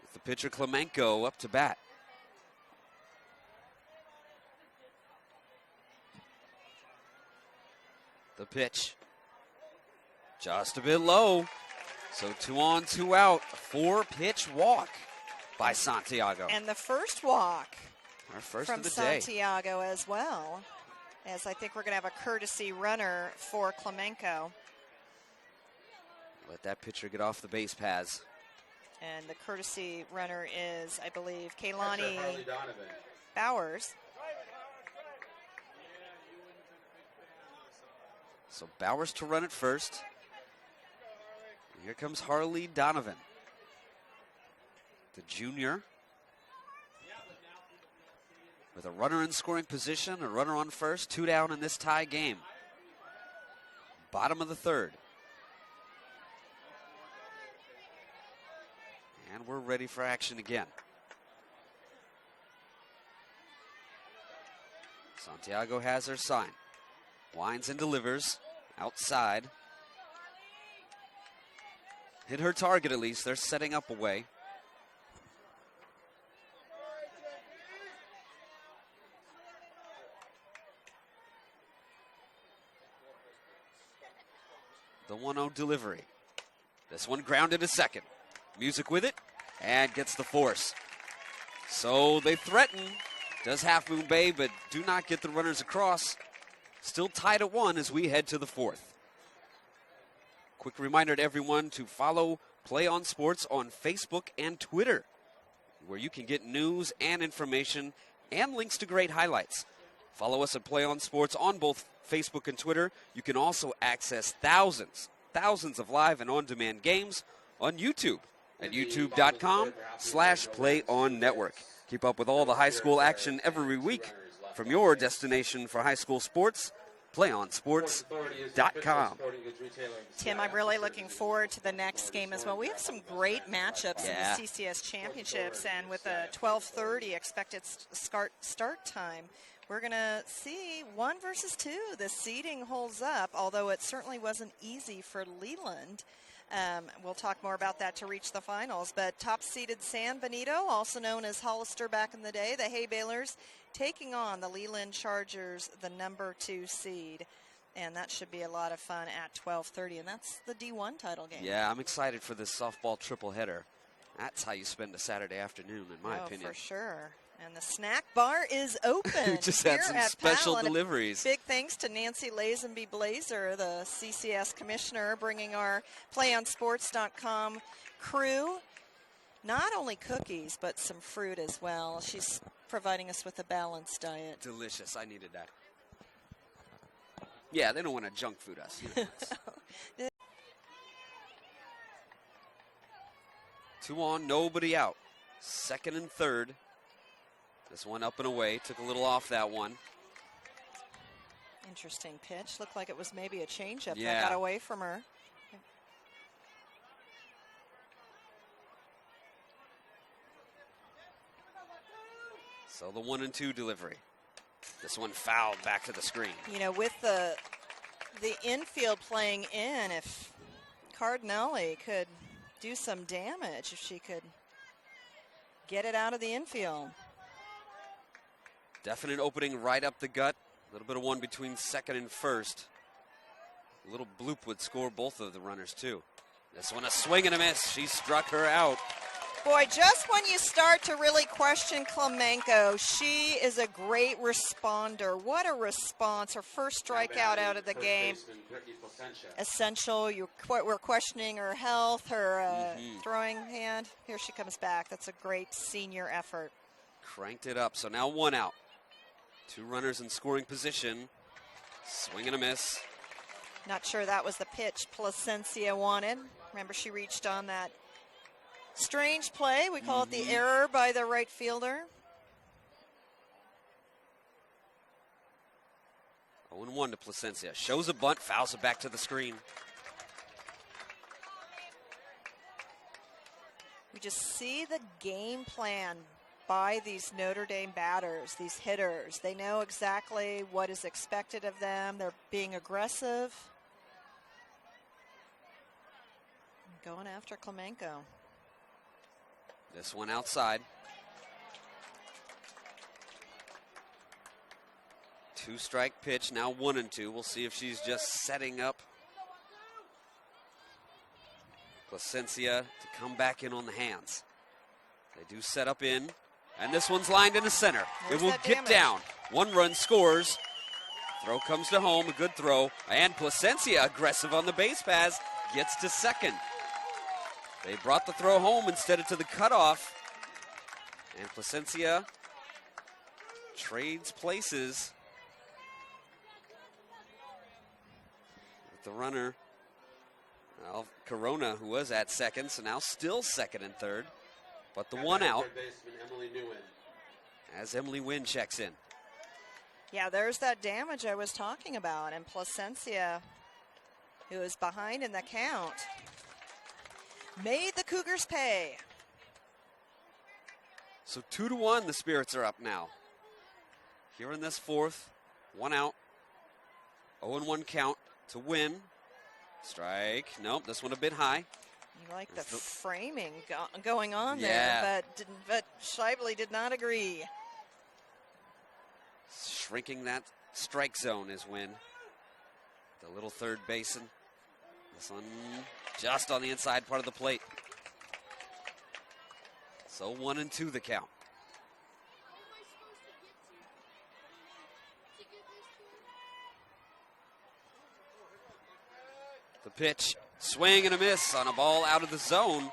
With the pitcher Klemenko up to bat. The pitch. Just a bit low. So 2 on, 2 out. 4-pitch walk by Santiago. And the first walk Our first from of the day. Santiago as well. As I think we're going to have a courtesy runner for Klemenko. Let that pitcher get off the base paths. And the courtesy runner is, I believe, Kaylani Bowers. So Bowers to run it first. And here comes Harley Donovan, the junior. With a runner in scoring position, a runner on first, 2 down in this tie game. Bottom of the third. And we're ready for action again. Santiago has her sign. Winds and delivers. Outside. Hit her target at least. They're setting up a way. The 1-0 delivery. This one grounded to second. Music with it and gets the force. So they threaten. Does Half Moon Bay, but do not get the runners across. Still tied at 1 as we head to the 4th. Quick reminder to everyone to follow Play on Sports on Facebook and Twitter, where you can get news and information and links to great highlights. Follow us at Play on Sports on both Facebook and Twitter. You can also access thousands of live and on-demand games on YouTube at youtube.com/PlayOnNetwork. Keep up with all the high school action every week from your destination for high school sports, PlayOnSports.com. Tim, I'm really looking forward to the next game as well. We have some great matchups in the CCS Championships, and with a 12:30 expected start time, we're going to see 1 versus 2. The seeding holds up, although it certainly wasn't easy for Leland. We'll talk more about that to reach the finals. But top-seeded San Benito, also known as Hollister back in the day, the Hay Balers, taking on the Leland Chargers, the number 2 seed. And that should be a lot of fun at 12:30, and that's the D1 title game. Yeah, I'm excited for this softball triple-header. That's how you spend a Saturday afternoon, in my opinion. For sure. And the snack bar is open. We just had some special deliveries. Big thanks to Nancy Lazenby Blazer, the CCS commissioner, bringing our PlayOnSports.com crew not only cookies, but some fruit as well. She's providing us with a balanced diet. Delicious. I needed that. Yeah, they don't want to junk food us. You know. 2 on, nobody out. 2nd and 3rd. This one up and away. Took a little off that one. Interesting pitch. Looked like it was maybe a changeup Yeah. that got away from her. So the 1-2 delivery. This one fouled back to the screen. You know, with the infield playing in, if Cardinelli could do some damage, if she could get it out of the infield. Definite opening right up the gut. A little bit of one between 2nd and 1st. A little bloop would score both of the runners, too. This one a swing and a miss. She struck her out. Boy, just when you start to really question Klemenko, she is a great responder. What a response. Her first strikeout out of the game. Essential. We're questioning her health, her throwing hand. Here she comes back. That's a great senior effort. Cranked it up. So now 1 out. 2 runners in scoring position. Swing and a miss. Not sure that was the pitch Placencia wanted. Remember, she reached on that strange play. We call it the error by the right fielder. 0-1 to Placencia. Shows a bunt, fouls it back to the screen. We just see the game plan by these Notre Dame batters, these hitters. They know exactly what is expected of them. They're being aggressive. Going after Klemenko. This one outside. 2-strike pitch, now 1-2. We'll see if she's just setting up Placencia to come back in on the hands. They do set up in, and this one's lined into center. Where's it will that get damage? down. 1 run scores. Throw comes to home, a good throw. And Placencia, aggressive on the base pass, gets to 2nd. They brought the throw home instead of to the cutoff. And Placencia trades places with the runner, Corona, who was at 2nd, so now still 2nd and 3rd. But the 1 out as Emily Wynn checks in. Yeah, there's that damage I was talking about. And Placencia, who is behind in the count, made the Cougars pay. So 2-1, the Spirits are up now. Here in this 4th, 1 out, 0-1 count to Win. Strike. Nope, this one a bit high. You like the framing going on there, but Scheibele did not agree. Shrinking that strike zone is Win. The little third basin. This one just on the inside part of the plate. So 1-2 the count. The pitch, swing and a miss on a ball out of the zone.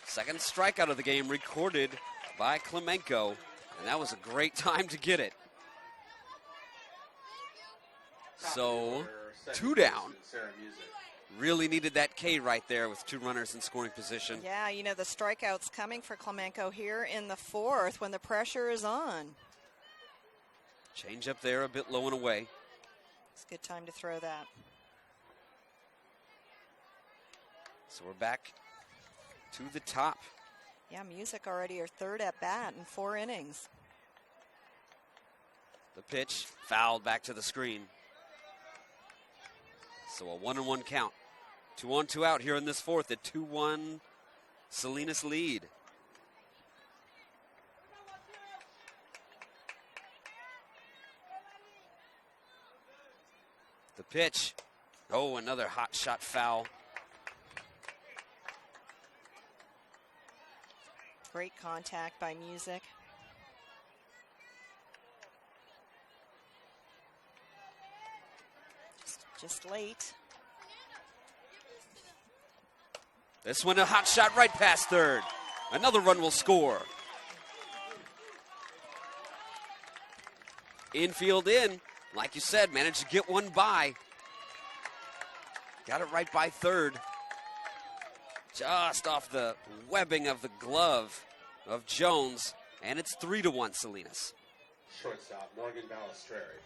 Second strikeout of the game recorded by Klemenko, and that was a great time to get it. So, 2 down. Really needed that K right there with 2 runners in scoring position. Yeah, you know, the strikeout's coming for Klemenko here in the 4th when the pressure is on. Change up there, a bit low and away. It's a good time to throw that. So we're back to the top. Yeah, Music already her 3rd at bat in 4 innings. The pitch fouled back to the screen. So a 1-1 count. 2 on, 2 out here in this 4th. A 2-1 Salinas lead. The pitch. Oh, another hot shot foul. Great contact by Music. Just late. This one a hot shot right past third. Another run will score. Infield in. Like you said, managed to get one by. Got it right by third. Just off the webbing of the glove of Jones. And it's 3-1 Salinas. Shortstop, Morgan Balistreri.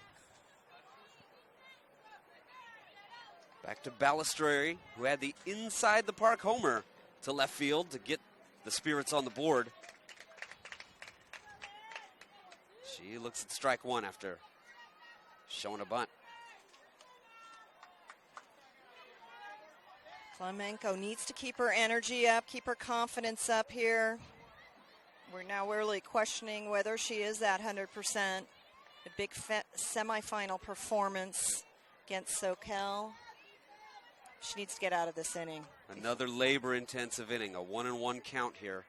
Back to Balistreri, who had the inside the park homer to left field to get the Spirits on the board. She looks at strike 1 after showing a bunt. Klemenko needs to keep her energy up, keep her confidence up here. We're now really questioning whether she is at 100%. A big semifinal performance against SoCal. She needs to get out of this inning. Another labor-intensive inning, a 1-1 count here.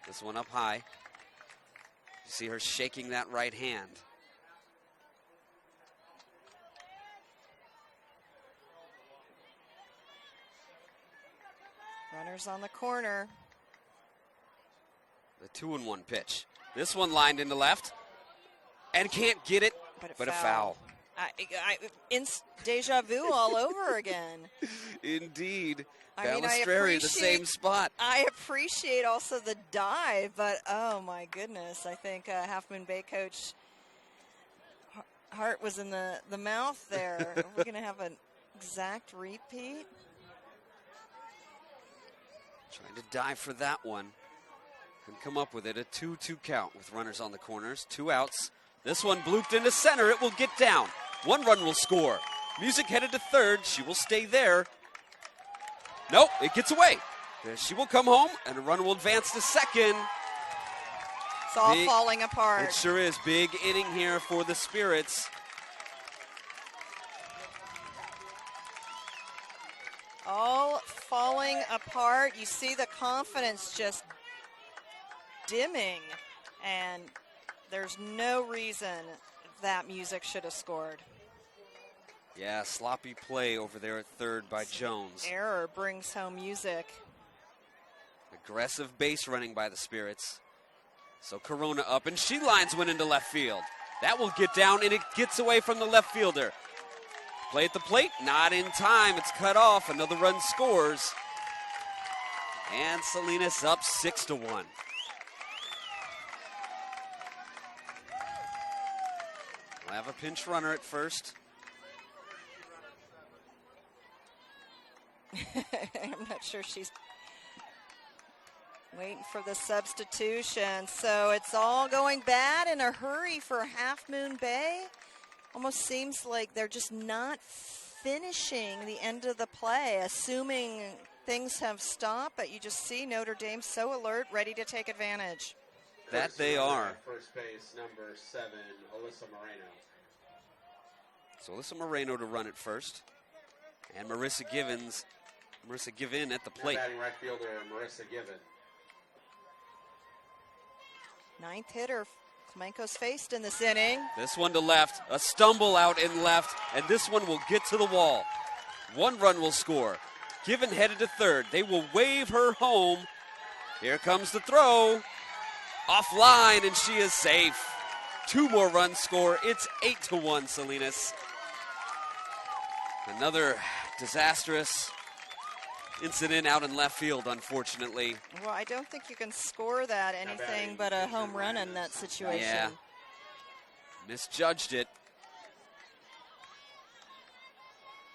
This one up high. You see her shaking that right hand. Runners on the corner. The 2-1 pitch. This one lined into left and can't get it, but a foul. Deja vu all over again. Indeed. I Balistreri, the same spot. I appreciate also the dive, but oh my goodness. I think Half Moon Bay coach Hart was in the mouth there. Are we going to have an exact repeat? Trying to dive for that one and come up with it. A 2-2 count with runners on the corners. 2 outs. This one blooped into center. It will get down. 1 run will score. Music headed to third. She will stay there. Nope, it gets away. She will come home, and a run will advance to second. It's all falling apart. It sure is. Big inning here for the Spirits. All falling apart. You see the confidence just dimming, and there's no reason that Music should have scored. Yeah, sloppy play over there at third by Jones. Error brings home Music. Aggressive base running by the Spirits. So Corona up, and she lines one into left field. That will get down, and it gets away from the left fielder. Play at the plate, not in time. It's cut off. Another run scores. And Salinas up 6-1. We'll have a pinch runner at first. I'm not sure she's waiting for the substitution. So it's all going bad in a hurry for Half Moon Bay. Almost seems like they're just not finishing the end of the play, assuming things have stopped, but you just see Notre Dame so alert, ready to take advantage. That they are. First base, number 7, Alyssa Moreno. So Alyssa Moreno to run it first. And Marissa Given at the plate. Now batting right fielder, Marissa Given. 9th hitter Klemenko's faced in this inning. This one to left, a stumble out in left, and this one will get to the wall. 1 run will score. Given headed to third. They will wave her home. Here comes the throw. Offline, and she is safe. 2 more runs score. It's 8-1 Salinas. Another disastrous incident out in left field, unfortunately. Well, I don't think you can score that anything but a home run in that situation. Yeah. Misjudged it.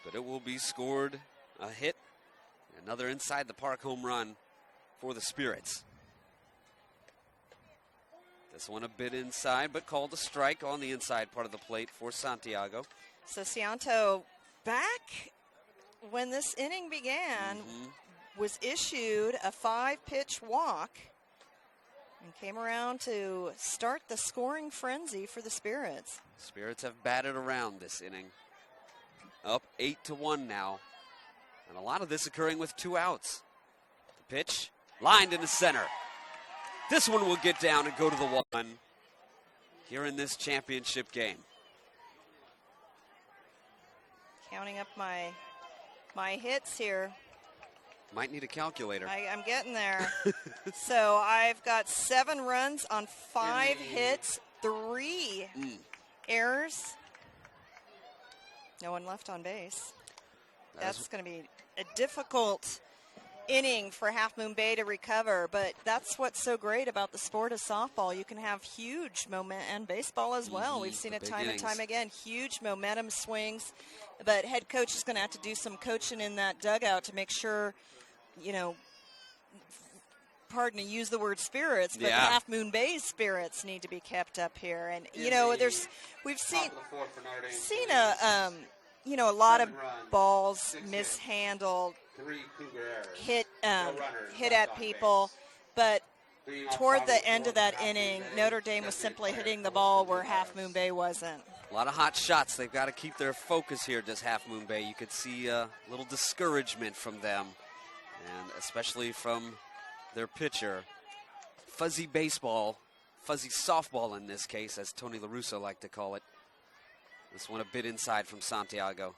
But it will be scored a hit. Another inside the park home run for the Spirits. This one a bit inside, but called a strike on the inside part of the plate for Santiago. So Cianto, back when this inning began, was issued a 5-pitch walk and came around to start the scoring frenzy for the Spirits. Spirits have batted around this inning. Up 8-1 now. And a lot of this occurring with 2 outs. The pitch, lined into center. This one will get down and go to the 1 here in this championship game. Counting up my hits here. Might need a calculator. I'm getting there. So I've got 7 runs on 5 hits, 3 errors. No one left on base. That's going to be a difficult inning for Half Moon Bay to recover, but that's what's so great about the sport of softball. You can have huge momentum, and baseball as well. We've seen it time and time again, huge momentum swings, but head coach is going to have to do some coaching in that dugout to make sure, you know, pardon me, use the word spirits, but the Half Moon Bay's spirits need to be kept up here. And, you know, we've seen a lot of balls mishandled, hit at people, but toward the end of that inning, Notre Dame was simply hitting the ball where Half Moon Bay wasn't. A lot of hot shots. They've got to keep their focus here, does Half Moon Bay. You could see a little discouragement from them, and especially from their pitcher. Fuzzy baseball, fuzzy softball in this case, as Tony LaRusso liked to call it. This one a bit inside from Santiago.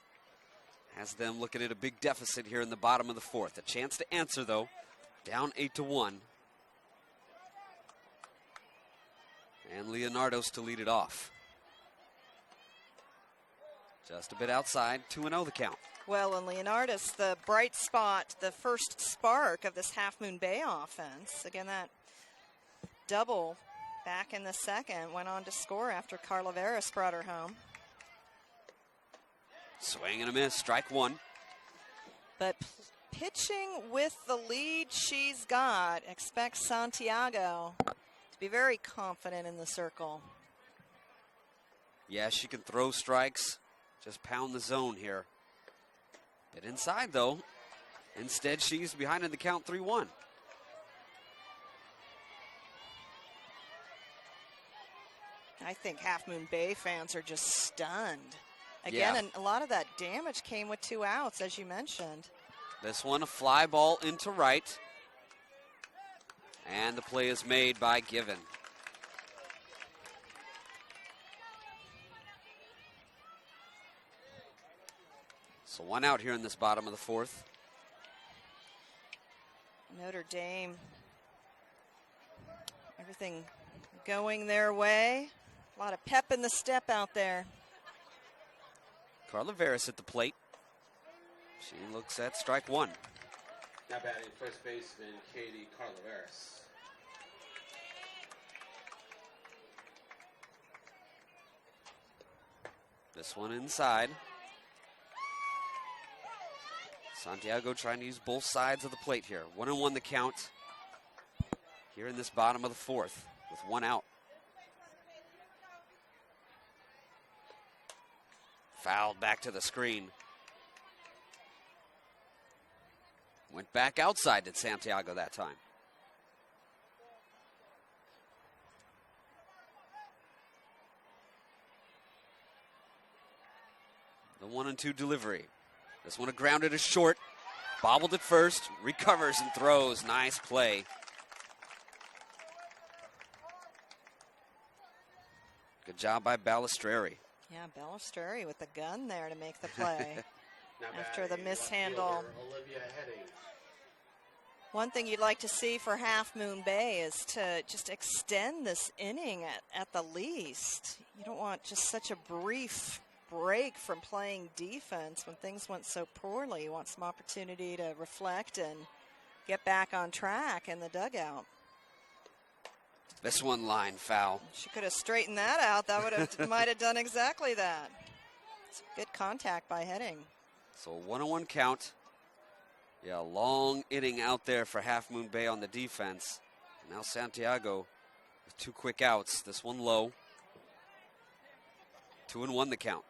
Has them looking at a big deficit here in the bottom of the 4th. A chance to answer, though. Down 8-1. And Leonardo's to lead it off. Just a bit outside, 2-0 the count. Well, and Leonardus, the bright spot, the first spark of this Half Moon Bay offense. Again, that double back in the 2nd went on to score after Carla Veras brought her home. Swing and a miss, strike 1. But pitching with the lead she's got, expect Santiago to be very confident in the circle. Yeah, she can throw strikes, just pound the zone here. Bit inside, though. Instead, she's behind in the count 3-1. I think Half Moon Bay fans are just stunned. Again, and a lot of that damage came with 2 outs, as you mentioned. This one, a fly ball into right. And the play is made by Given. So 1 out here in this bottom of the 4th. Notre Dame, everything going their way. A lot of pep in the step out there. Carla Veras at the plate. She looks at strike 1. Now batting first baseman Katie Carlaveras. This one inside. Santiago trying to use both sides of the plate here. 1-1 the count here in this bottom of the 4th with 1 out. Fouled back to the screen. Went back outside to Santiago that time. The 1-2 delivery. This one a grounded to short. Bobbled at first. Recovers and throws. Nice play. Good job by Balistreri. Yeah, Balistreri with the gun there to make the play Now after the batting, mishandle. left fielder Olivia Heading. One thing you'd like to see for Half Moon Bay is to just extend this inning at the least. You don't want just such a brief break from playing defense when things went so poorly. You want some opportunity to reflect and get back on track in the dugout. This one line foul. She could have straightened that out. That would have might have done exactly that. It's good contact by Heading. So 1-1 count. Yeah, long inning out there for Half Moon Bay on the defense. Now Santiago with 2 quick outs. This one low. 2-1 the count.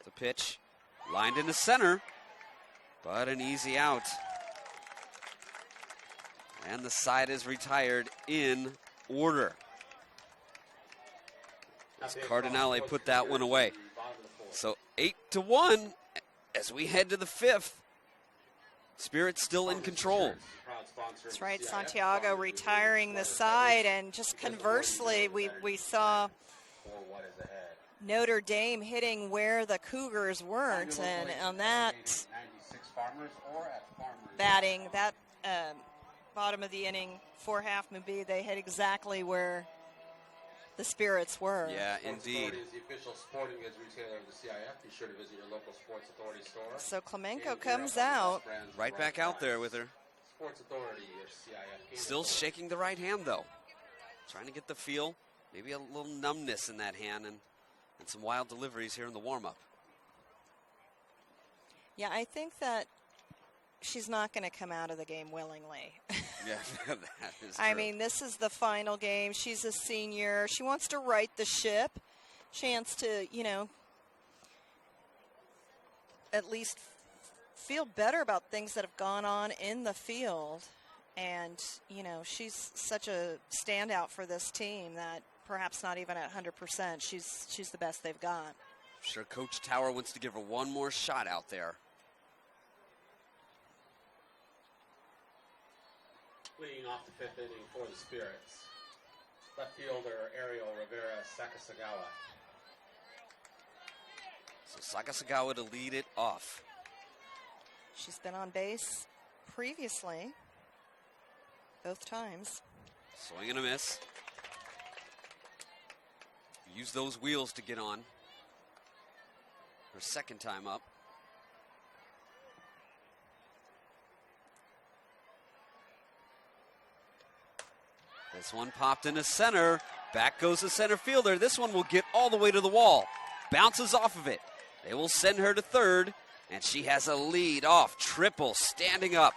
The pitch lined into center, but an easy out. And the side is retired in order. As Cardinale put that one away. So 8-1 as we head to the 5th. Spirit's still in control. That's right, Santiago retiring the side, and just conversely, we saw Notre Dame hitting where the Cougars weren't, and on that batting, that bottom of the inning for Half Moon Bay, they hit exactly where the Spirits were. Yeah, indeed. Is the official sporting goods retailer of the CIF. Be sure to visit your local Sports Authority store. So Klemenko comes out. Right back out there with her. Sports Authority, your CIF. Still shaking the right hand, though. Trying to get the feel. Maybe a little numbness in that hand and some wild deliveries here in the warm-up. Yeah, I think that she's not going to come out of the game willingly. Yeah, that is true. I mean, this is the final game. She's a senior. She wants to right the ship. Chance to, at least feel better about things that have gone on in the field. And, she's such a standout for this team that perhaps not even at 100%. She's the best they've got. I'm sure Coach Tower wants to give her one more shot out there. Leading off the 5th inning for the Spirits, left fielder Ariel Rivera Sakasagawa. So Sakasagawa to lead it off. She's been on base previously, both times. Swing and a miss. Use those wheels to get on. Her second time up. This one popped into center. Back goes the center fielder. This one will get all the way to the wall. Bounces off of it. They will send her to third, and she has a lead off triple standing up.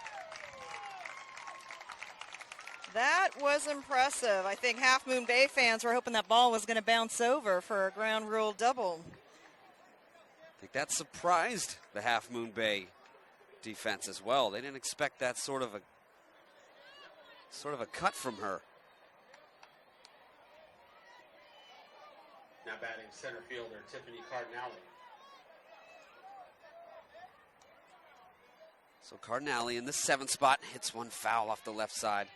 That was impressive. I think Half Moon Bay fans were hoping that ball was going to bounce over for a ground rule double. I think that surprised the Half Moon Bay defense as well. They didn't expect that sort of a cut from her. Now batting center fielder Tiffany Cardinale. So Cardinale in the 7th spot hits one foul off the left side.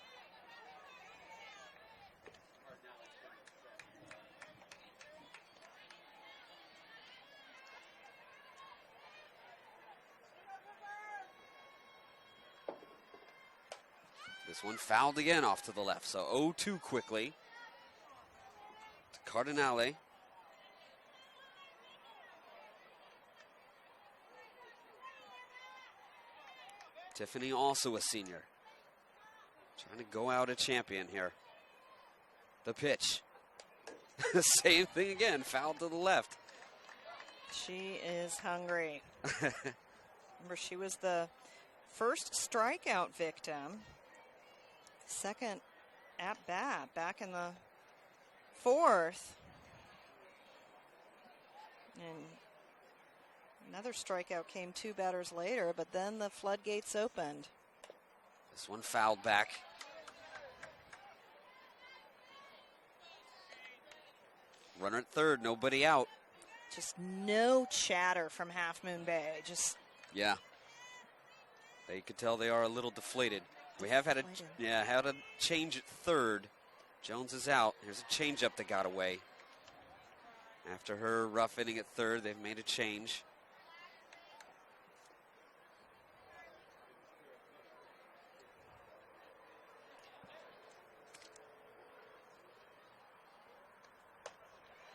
This one fouled again off to the left. So 0-2 quickly to Cardinale. Tiffany also a senior. Trying to go out a champion here. The pitch. Same thing again. Foul to the left. She is hungry. Remember, she was the first strikeout victim. Second at bat back in the 4th. And another strikeout came 2 batters later, but then the floodgates opened. This one fouled back. Runner at third, nobody out. Just no chatter from Half Moon Bay. Just yeah. You could tell they are a little deflated. We have had a change at third. Jones is out. Here's a changeup that got away. After her rough inning at third, they've made a change.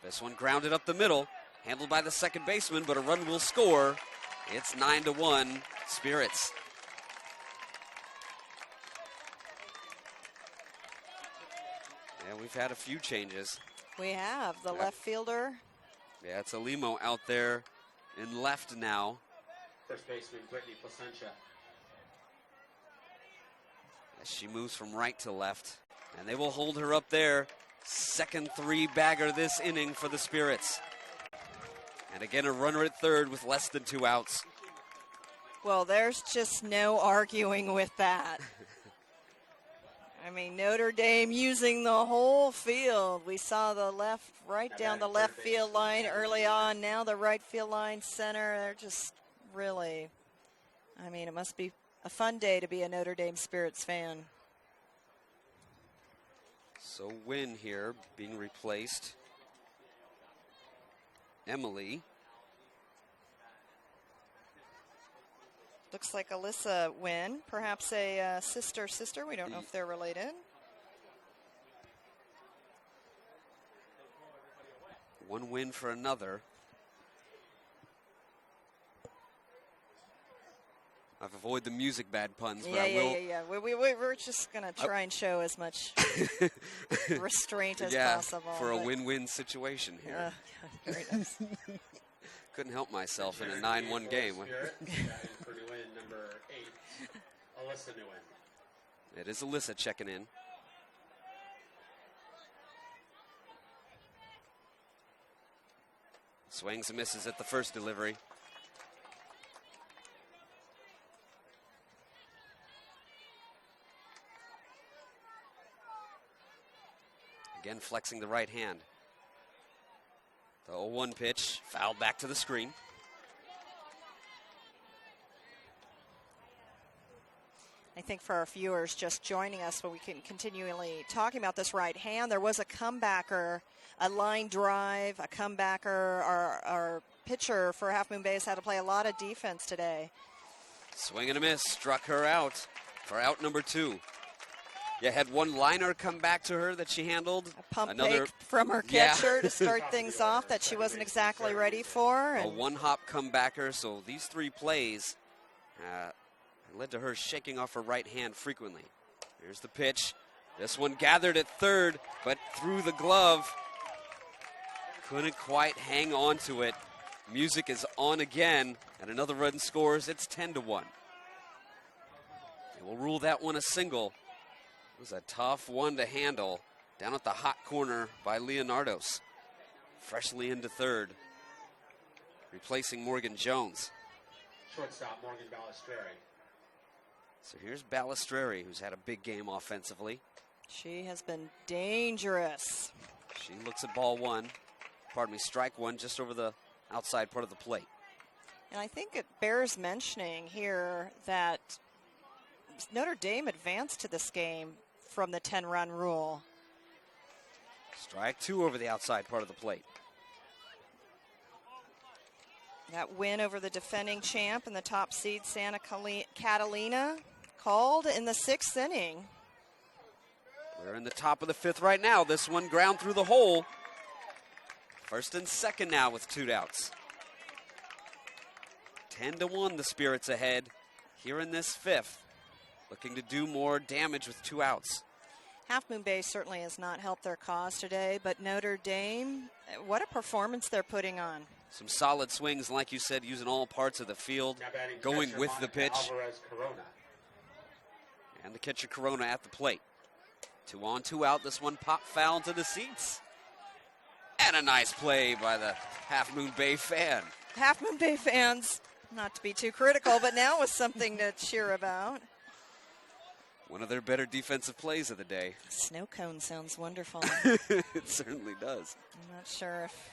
This one grounded up the middle, handled by the second baseman, but a run will score. It's 9-1 Spirits. Yeah, we've had a few changes. we have the left fielder. Yeah, it's Alimo out there in left now. First baseman Brittany Placentia. As she moves from right to left. And they will hold her up there. Second three-bagger this inning for the Spirits. And again, a runner at third with less than 2 outs. Well, there's just no arguing with that. I mean, Notre Dame using the whole field. We saw the left, right down the left field line early on. Now the right field line center. They're just really, I mean, it must be a fun day to be a Notre Dame Spirits fan. So Wynn here being replaced. Emily. Looks like Alyssa Wynn, perhaps a sister. We don't know if they're related. One win for another. I've avoided the music bad puns, but I will. Yeah. We're just going to try and show as much restraint as possible. For a win-win situation here. Very nice. Couldn't help myself in a 9-1 game. For New Win, number 8, Alyssa Nguyen. It is Alyssa checking in. Swings and misses at the first delivery. Again, flexing the right hand. The 0-1 pitch, fouled back to the screen. I think for our viewers just joining us, but we can continually talking about this right hand. There was a comebacker, a line drive, a comebacker. Our pitcher for Half Moon Bay has had to play a lot of defense today. Swing and a miss, struck her out for out number 2. Yeah, had one liner come back to her that she handled. A pump fake from her catcher to start things off that she wasn't exactly ready for. A one-hop comebacker, so these 3 plays led to her shaking off her right hand frequently. Here's the pitch. This one gathered at third, but through the glove. Couldn't quite hang on to it. Music is on again, and another run scores. It's 10-1. They will rule that one a single. It was a tough one to handle. Down at the hot corner by Leonardos. Freshly into third. Replacing Morgan Jones. Shortstop Morgan Balistreri. So here's Balistreri, who's had a big game offensively. She has been dangerous. She looks at strike one, just over the outside part of the plate. And I think it bears mentioning here that Notre Dame advanced to this game from the 10-run rule. Strike 2 over the outside part of the plate. That win over the defending champ and the top seed Santa Catalina called in the 6th inning. We're in the top of the 5th right now. This one ground through the hole. First and second now with 2 outs. 10-1 the Spirits ahead here in this 5th. Looking to do more damage with 2 outs. Half Moon Bay certainly has not helped their cause today, but Notre Dame, what a performance they're putting on. Some solid swings, like you said, using all parts of the field, going with the pitch. And the catcher Corona at the plate. 2 on, 2 out. This one popped foul into the seats. And a nice play by the Half Moon Bay fan. Half Moon Bay fans, not to be too critical, but now was something to cheer about. One of their better defensive plays of the day. Snow cone sounds wonderful. It certainly does. I'm not sure if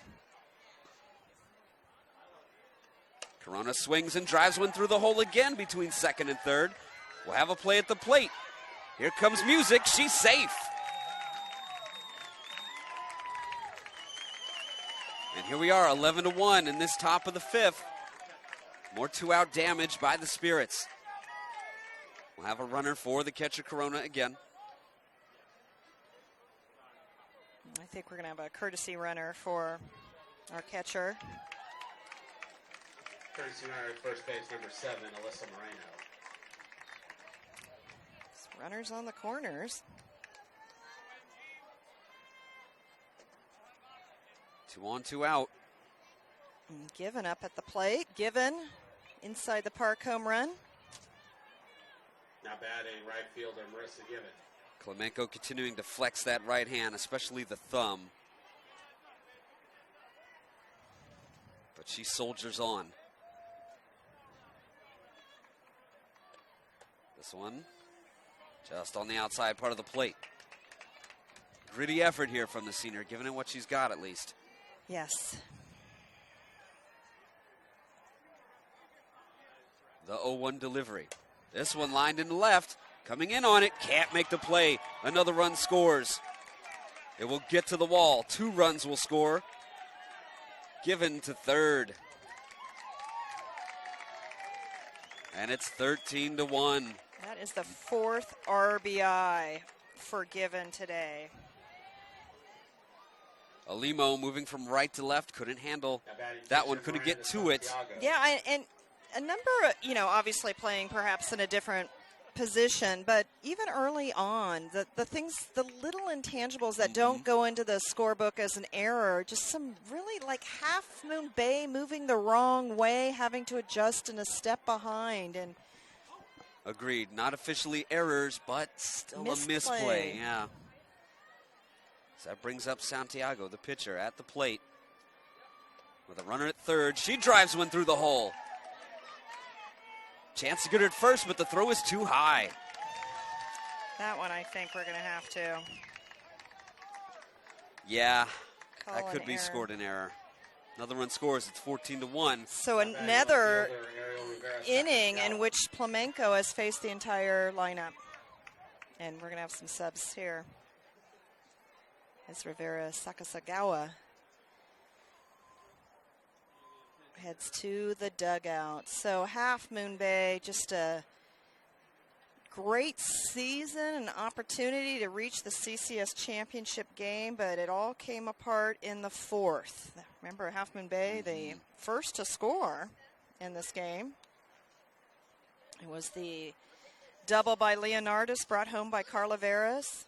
Corona swings and drives one through the hole again between second and third. We'll have a play at the plate. Here comes music. She's safe. And here we are, 11-1 in this top of the fifth. More two-out damage by the Spirits. We'll have a runner for the catcher Corona again. I think we're going to have a courtesy runner for our catcher. Courtesy runner at first base, number 7, Alyssa Moreno. Runners on the corners. 2 on, 2 out. And Given up at the plate. Given inside the park home run. Now batting right fielder Marissa Given. Klemenko continuing to flex that right hand, especially the thumb. But she soldiers on. This one just on the outside part of the plate. Gritty effort here from the senior, giving it what she's got at least. Yes. The 0-1 delivery. This one lined in the left. Coming in on it. Can't make the play. Another run scores. It will get to the wall. 2 runs will score. Given to third. And it's 13-1. That is the 4th RBI for Given today. Alimo moving from right to left. Couldn't handle that one. Couldn't get to it. Yeah, and a number of, obviously playing perhaps in a different position, but even early on, the things, the little intangibles that don't go into the scorebook as an error, just some really like Half Moon Bay moving the wrong way, having to adjust and a step behind. And agreed. Not officially errors, but still a misplay. Yeah. So that brings up Santiago, the pitcher, at the plate. With a runner at third. She drives one through the hole. Chance to get her at first, but the throw is too high. That one I think we're going to have to. Yeah, Call that could an be error. Scored an error. Another run scores. It's 14-1. So another inning in which Plemenko has faced the entire lineup. And we're going to have some subs here. As Rivera Sakasagawa heads to the dugout. So Half Moon Bay, just a great season, an opportunity to reach the CCS championship game, but it all came apart in the 4th. Remember, Half Moon Bay, the first to score in this game. It was the double by Leonardis, brought home by Carla Veras.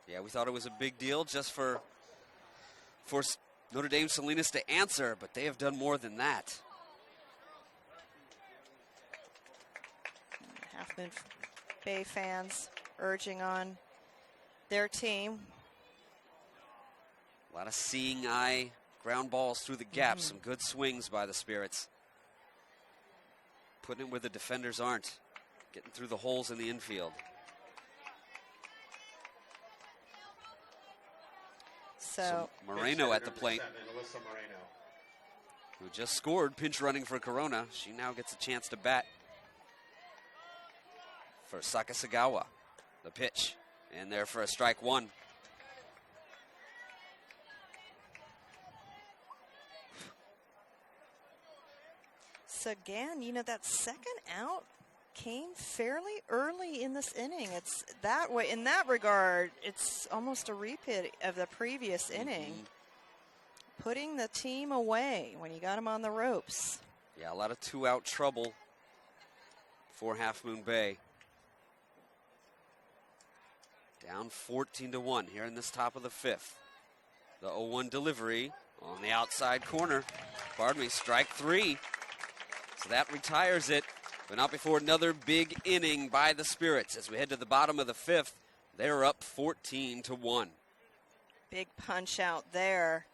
Yeah, we thought it was a big deal just for Notre Dame Salinas to answer, but they have done more than that. Half Moon Bay fans urging on their team. A lot of seeing eye ground balls through the gap. Some good swings by the Spirits. Putting it where the defenders aren't. Getting through the holes in the infield. So Moreno at the Number plate, 7, Alyssa Moreno. who just scored, pinch running for Corona. She now gets a chance to bat for Sakasagawa. The pitch, and there for a strike 1. So again, that second out came fairly early in this inning. It's that way. In that regard, it's almost a repeat of the previous inning. Putting the team away when you got them on the ropes. Yeah, a lot of 2-out trouble for Half Moon Bay. Down 14-1 here in this top of the 5th. The 0-1 delivery on the outside corner. Pardon me, strike 3. So that retires it, but not before another big inning by the Spirits. As we head to the bottom of the 5th, they're up 14-1. Big punch out there.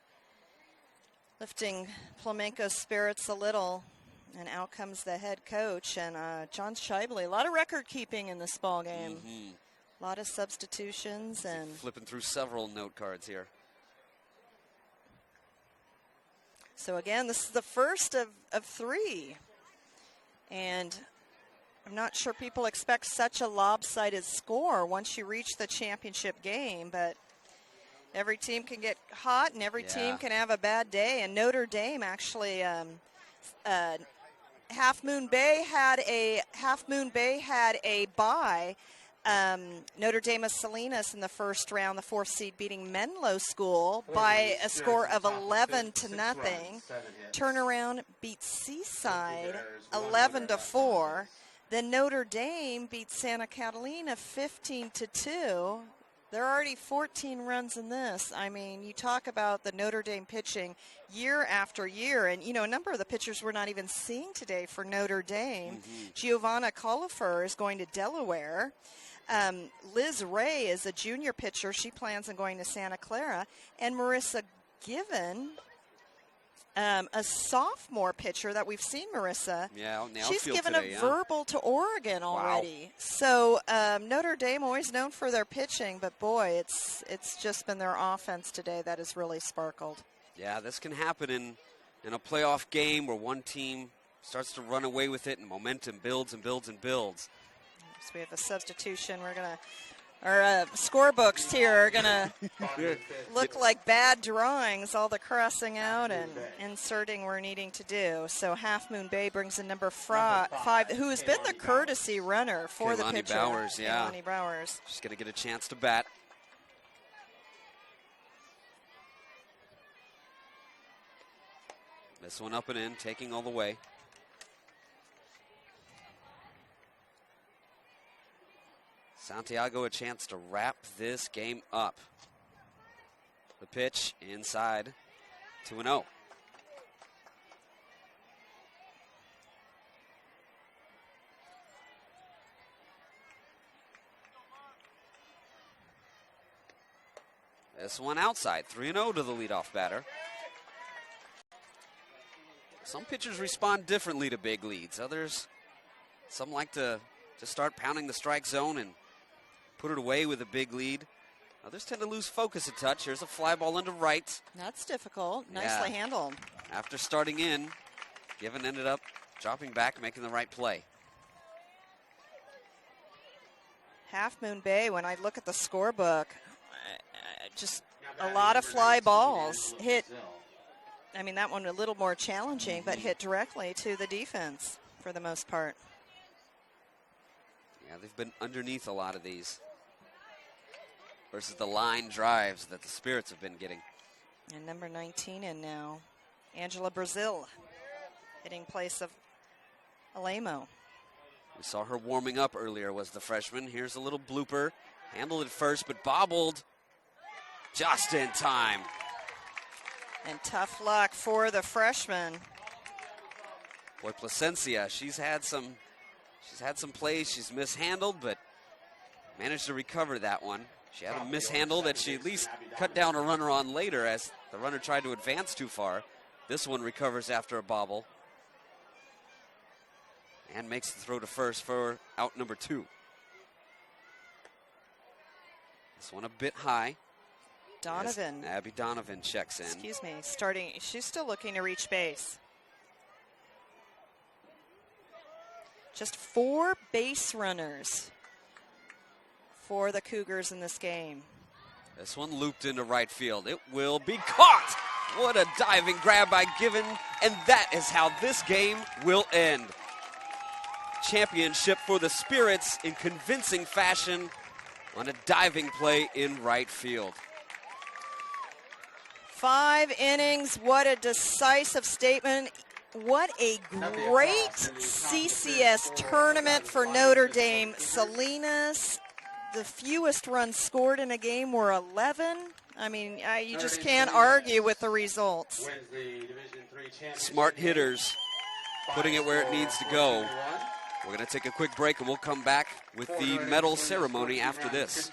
Lifting Plemenko's spirits a little. And out comes the head coach and John Scheibele. A lot of record keeping in this ball game. A lot of substitutions and Flipping through several note cards here. so again, this is the first of 3 And I'm not sure people expect such a lopsided score once you reach the championship game, but every team can get hot and every team can have a bad day. And Notre Dame actually, Half Moon Bay had a bye. Notre Dame of Salinas in the first round, the 4th seed, beating Menlo School by a score of 11-0. Turnaround beat Seaside 11-4. Then Notre Dame beat Santa Catalina 15-2. There are already 14 runs in this. I mean, you talk about the Notre Dame pitching year after year, and, you know, a number of the pitchers we're not even seeing today for Notre Dame. Giovanna Colifer is going to Delaware. Liz Ray is a junior pitcher. She plans on going to Santa Clara. And Marissa Given, a sophomore pitcher that we've seen, Marissa. Yeah, she's given a verbal to Oregon already. Wow. So Notre Dame, always known for their pitching, but boy, it's just been their offense today that has really sparkled. Yeah, this can happen in a playoff game where one team starts to run away with it and momentum builds and builds and builds. So we have a substitution. We're going to, our scorebooks here are going to look like bad drawings, all the crossing out and inserting we're needing to do. So Half Moon Bay brings in number 5, who has been the courtesy runner for the pitcher. Bowers, yeah. Kaylani Bowers. She's going to get a chance to bat. This one up and in, taking all the way. Santiago a chance to wrap this game up. The pitch inside, 2-0. This one outside, 3-0 to the leadoff batter. Some pitchers respond differently to big leads. Others, some like to just start pounding the strike zone and put it away with a big lead. Others tend to lose focus a touch. Here's a fly ball into right. That's difficult. Nicely handled. After starting in, Given ended up dropping back, making the right play. Half Moon Bay, when I look at the scorebook, just a lot of fly balls hit. I mean, that one a little more challenging, but hit directly to the defense for the most part. Yeah, they've been underneath a lot of these versus the line drives that the Spirits have been getting. And number 19 in now, Angela Brazil, hitting place of Alamo. We saw her warming up earlier, was the freshman. Here's a little blooper. Handled it first, but bobbled just in time. And tough luck for the freshman. Boy, Placencia, she's had some plays she's mishandled, but managed to recover that one. She had a mishandle that she at least cut down a runner on later as the runner tried to advance too far. This one recovers after a bobble and makes the throw to first for out number 2. This one a bit high. Donovan. Abby Donovan checks in. Excuse me, starting. She's still looking to reach base. Just 4 base runners for the Cougars in this game. This one looped into right field. It will be caught. What a diving grab by Given, and that is how this game will end. Championship for the Spirits in convincing fashion on a diving play in right field. 5 innings, what a decisive statement. What a great CCS tournament for Notre Dame. Salinas, the fewest runs scored in a game were 11. I mean, you just can't argue with the results. Smart hitters putting it where it needs to go. We're going to take a quick break and we'll come back with the medal ceremony after this.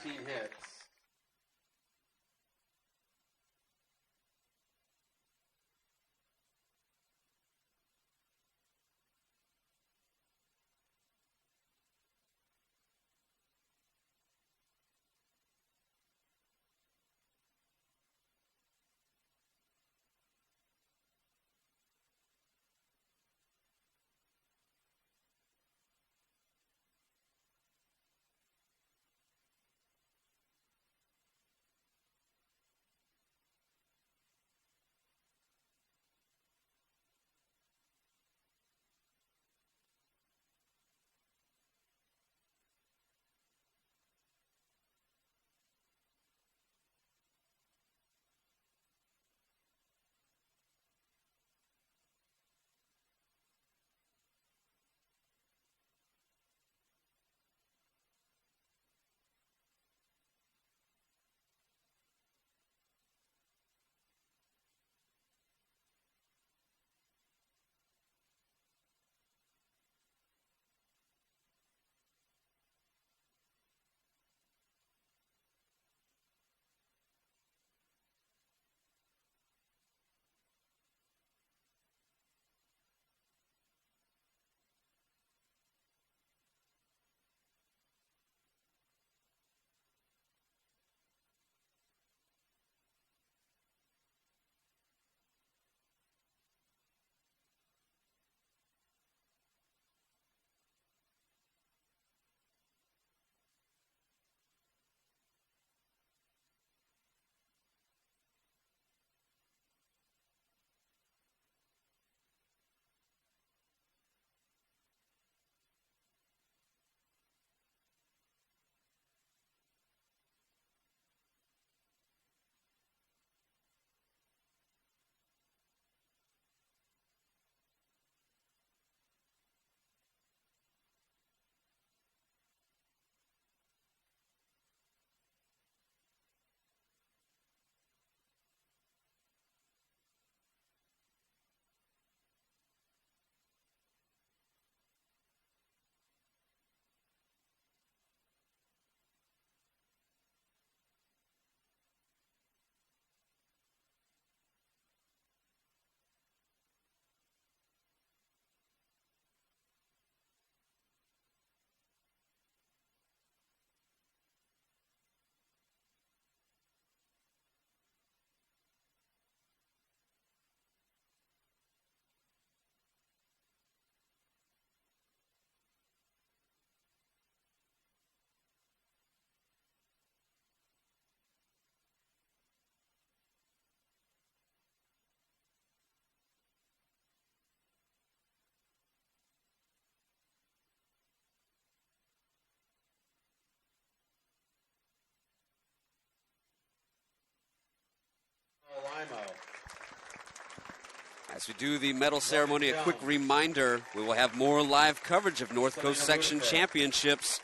As we do the medal ceremony, a quick reminder, we will have more live coverage of North Coast Section Championships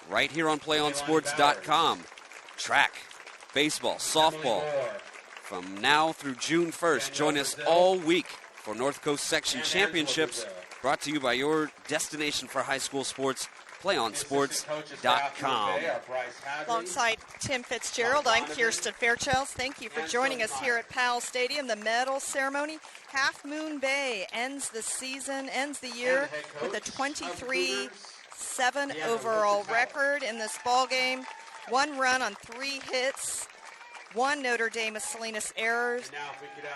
right here on PlayOnSports.com. Track, baseball, softball, from now through June 1st. Join us all week for North Coast Section Championships, brought to you by your destination for high school sports, PlayOnSports.com. Alongside Tim Fitzgerald, I'm Kirsten Fairchild. Thank you for joining us here at Powell Stadium. The medal ceremony. Half Moon Bay ends the season, ends the year with a 23-7 overall record in this ball game. 1 run on 3 hits. 1 Notre Dame of Salinas errors.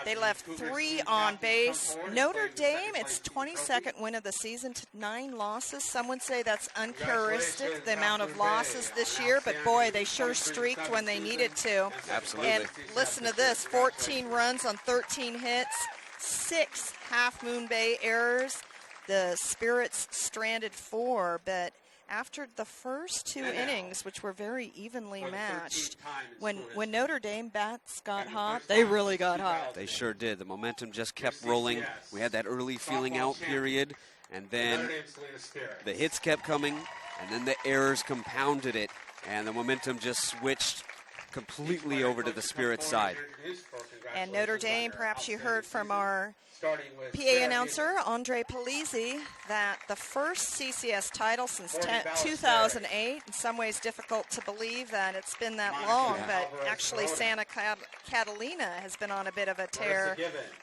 They left 3 on base. Notre Dame, its 22nd win of the season to 9 losses. Some would say that's uncharacteristic, the amount of losses this year, but boy, they sure streaked when they needed to. Absolutely. And listen to this, 14 runs on 13 hits, 6 Half Moon Bay errors. The Spirits stranded 4, but after the first 2 innings, which were very evenly matched, when Notre Dame bats got hot, they really got hot. They sure did. The momentum just kept rolling. We had that early feeling out period, and then the hits kept coming, and then the errors compounded it, and the momentum just switched completely over to the Spirit side. And Notre Dame, perhaps you heard from our PA announcer, Andre Polizzi, that the first CCS title since 2008, in some ways difficult to believe that it's been that long, but actually Santa Catalina has been on a bit of a tear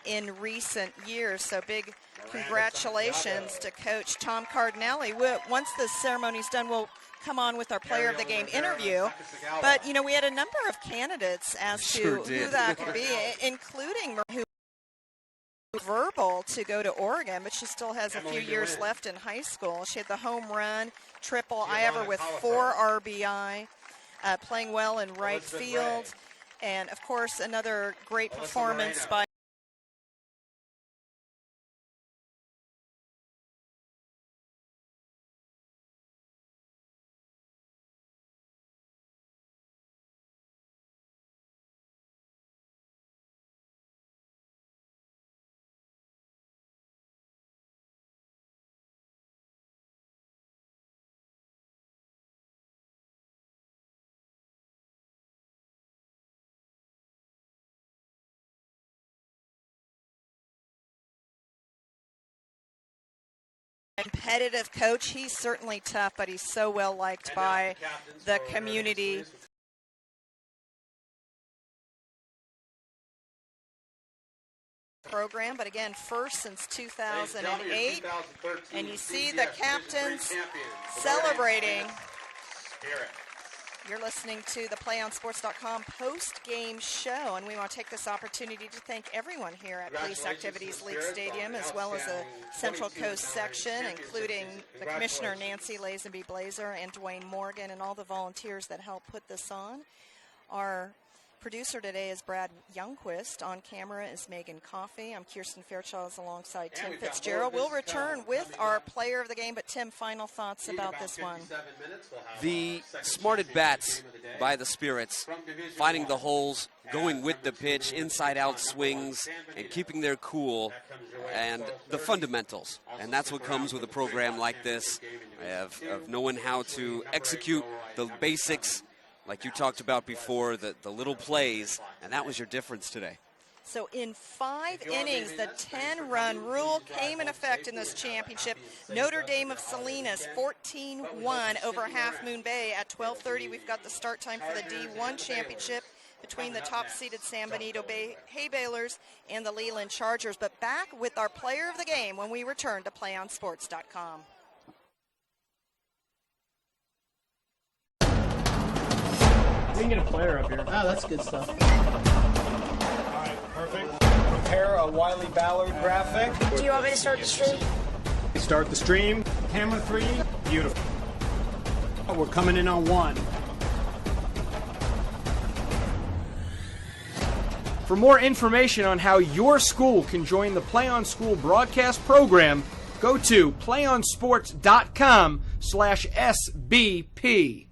in recent years, so big congratulations to Coach Tom Cardinelli. Once the ceremony's done, we'll come on with our player of the game interview, but, you know, we had a number of candidates as to who that could be, including who verbal to go to Oregon, but she still has a few years left in high school. She had the home run, triple Ivor with 4 RBI, playing well in right field, and of course another great performance by competitive coach. He's certainly tough, but he's so well liked by the community. Program, but again, first since 2008, and you see the captains celebrating. You're listening to the PlayOnSports.com post-game show, and we want to take this opportunity to thank everyone here at Police Activities League Stadium, as well as the Central Coast section, including the Commissioner Nancy Lazenby Blazer and Dwayne Morgan, and all the volunteers that helped put this on. Our producer today is Brad Youngquist. On camera is Megan Coffey. I'm Kirsten Fairchild alongside Tim Fitzgerald. We'll return with our player of the game, but Tim, final thoughts about this one. The smarted bats by the Spirits, finding the holes, going with the pitch, inside-out swings, and keeping their cool, and the fundamentals. And that's what comes with a program like this, of knowing how to execute the basics, like you talked about before, the little plays, and that was your difference today. So in 5 innings, the 10-run rule came in effect in this championship. Notre Dame of Salinas, 14-1 over Half Moon Bay. At 12:30, we've got the start time for the D1 championship between the top-seeded San Benito Bay Hay Bailers and the Leland Chargers. But back with our player of the game when we return to PlayOnSports.com. We can get a player up here. Oh, that's good stuff. All right, perfect. Prepare a Wiley Ballard graphic. Do you want me to start the stream? Start the stream. Camera 3. Beautiful. We're coming in on 1. For more information on how your school can join the Play on School broadcast program, go to playonsports.com/SBP.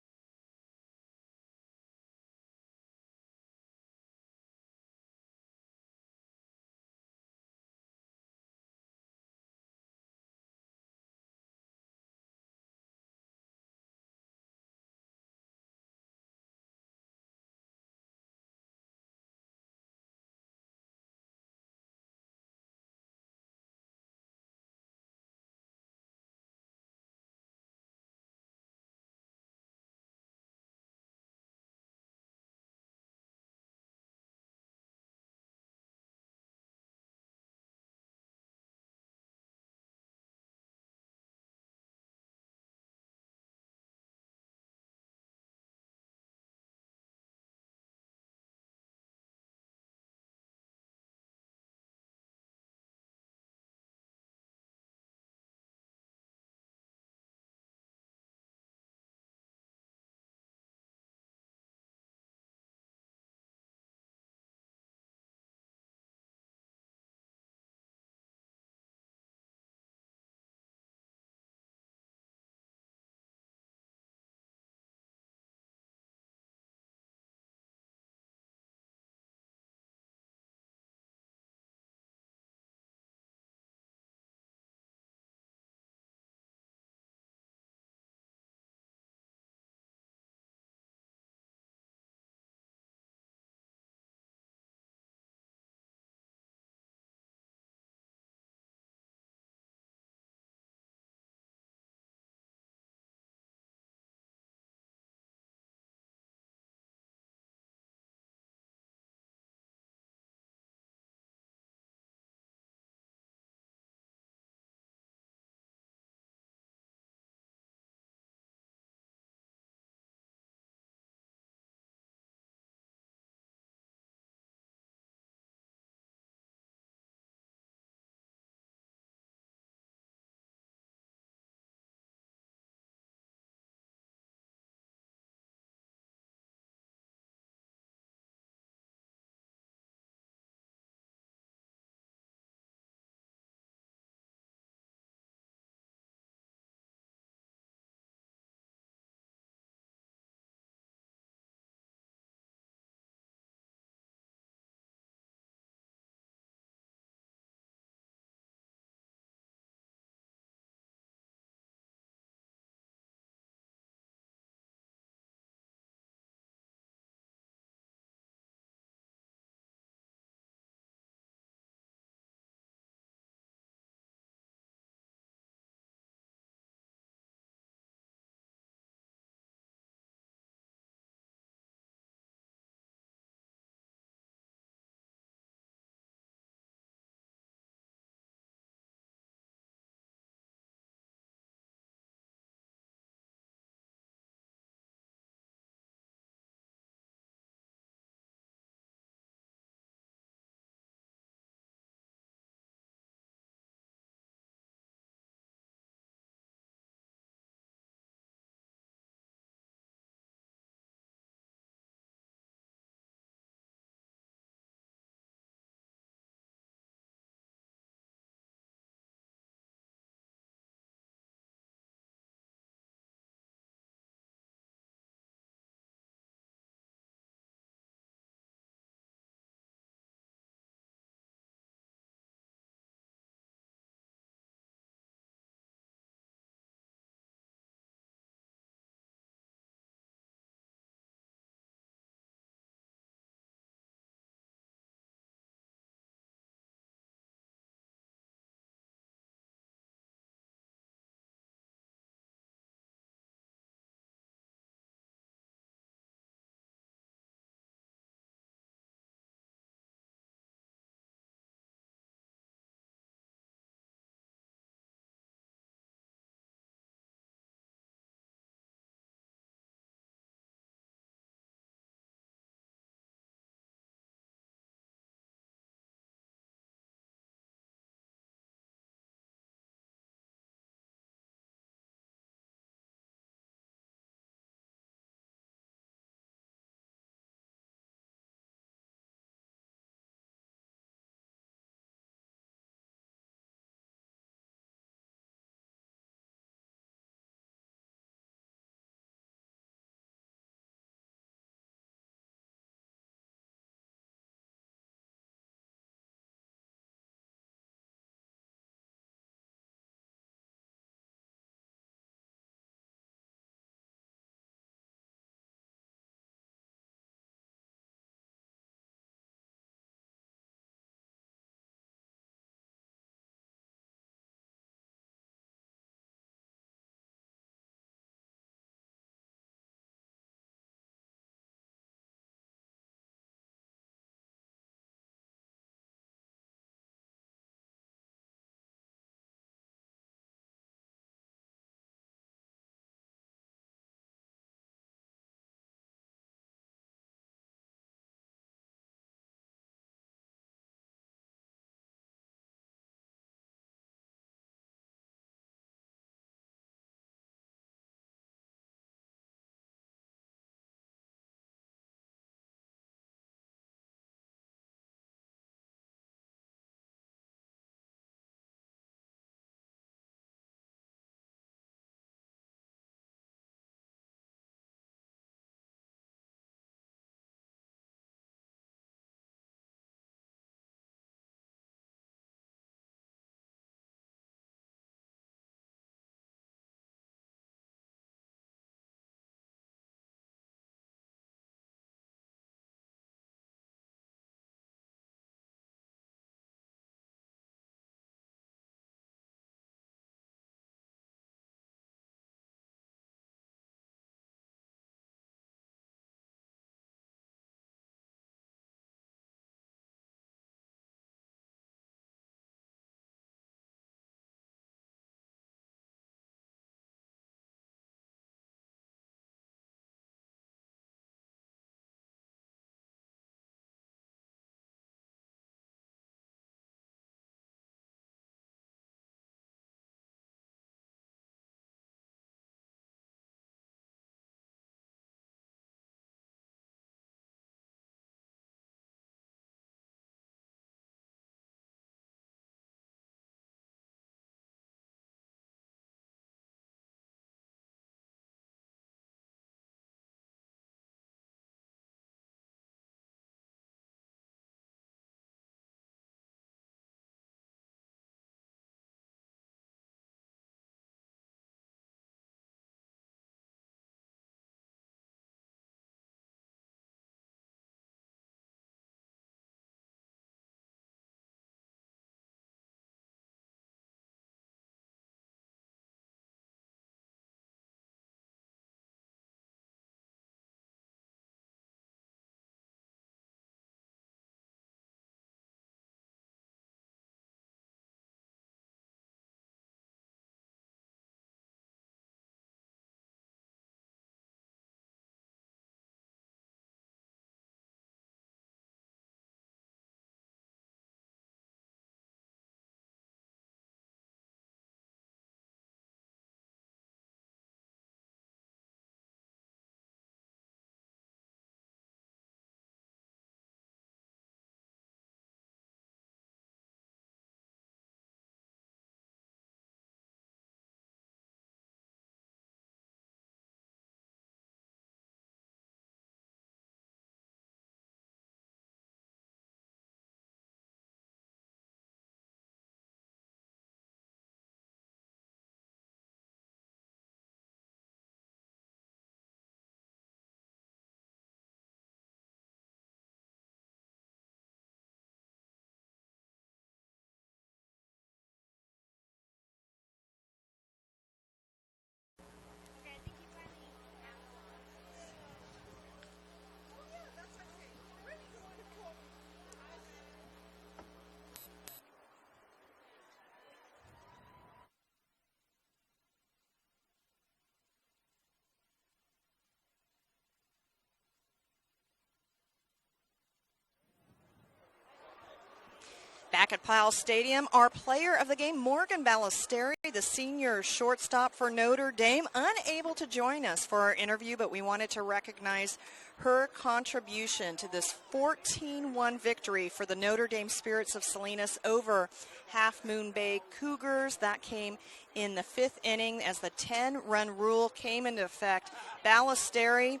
back at Powell Stadium. Our player of the game, Morgan Ballesteri, the senior shortstop for Notre Dame, unable to join us for our interview, but we wanted to recognize her contribution to this 14-1 victory for the Notre Dame Spirits of Salinas over Half Moon Bay Cougars. That came in the 5th inning as the 10-run rule came into effect. Ballesteri,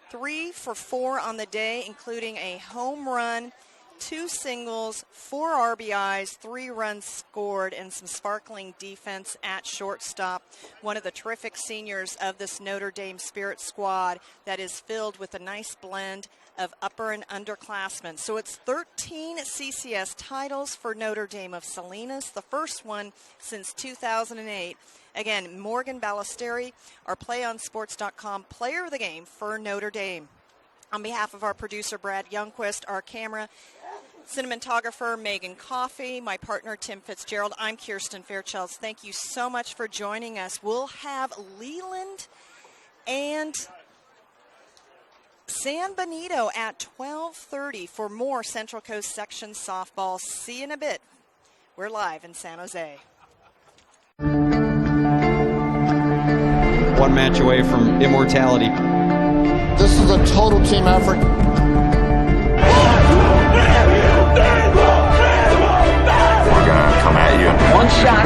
3 for 4 on the day, including a home run, 2 singles, 4 RBIs, 3 runs scored, and some sparkling defense at shortstop. One of the terrific seniors of this Notre Dame Spirit squad that is filled with a nice blend of upper and underclassmen. So it's 13 CCS titles for Notre Dame of Salinas, the first one since 2008. Again, Morgan Ballesteri, our PlayOnSports.com player of the game for Notre Dame. On behalf of our producer, Brad Youngquist, our camera cinematographer, Megan Coffey, my partner, Tim Fitzgerald, I'm Kirsten Fairchilds. Thank you so much for joining us. We'll have Leland and San Benito at 12:30 for more Central Coast Section softball. See you in a bit. We're live in San Jose. One match away from immortality. This is a total team effort. We're gonna come at you. One shot.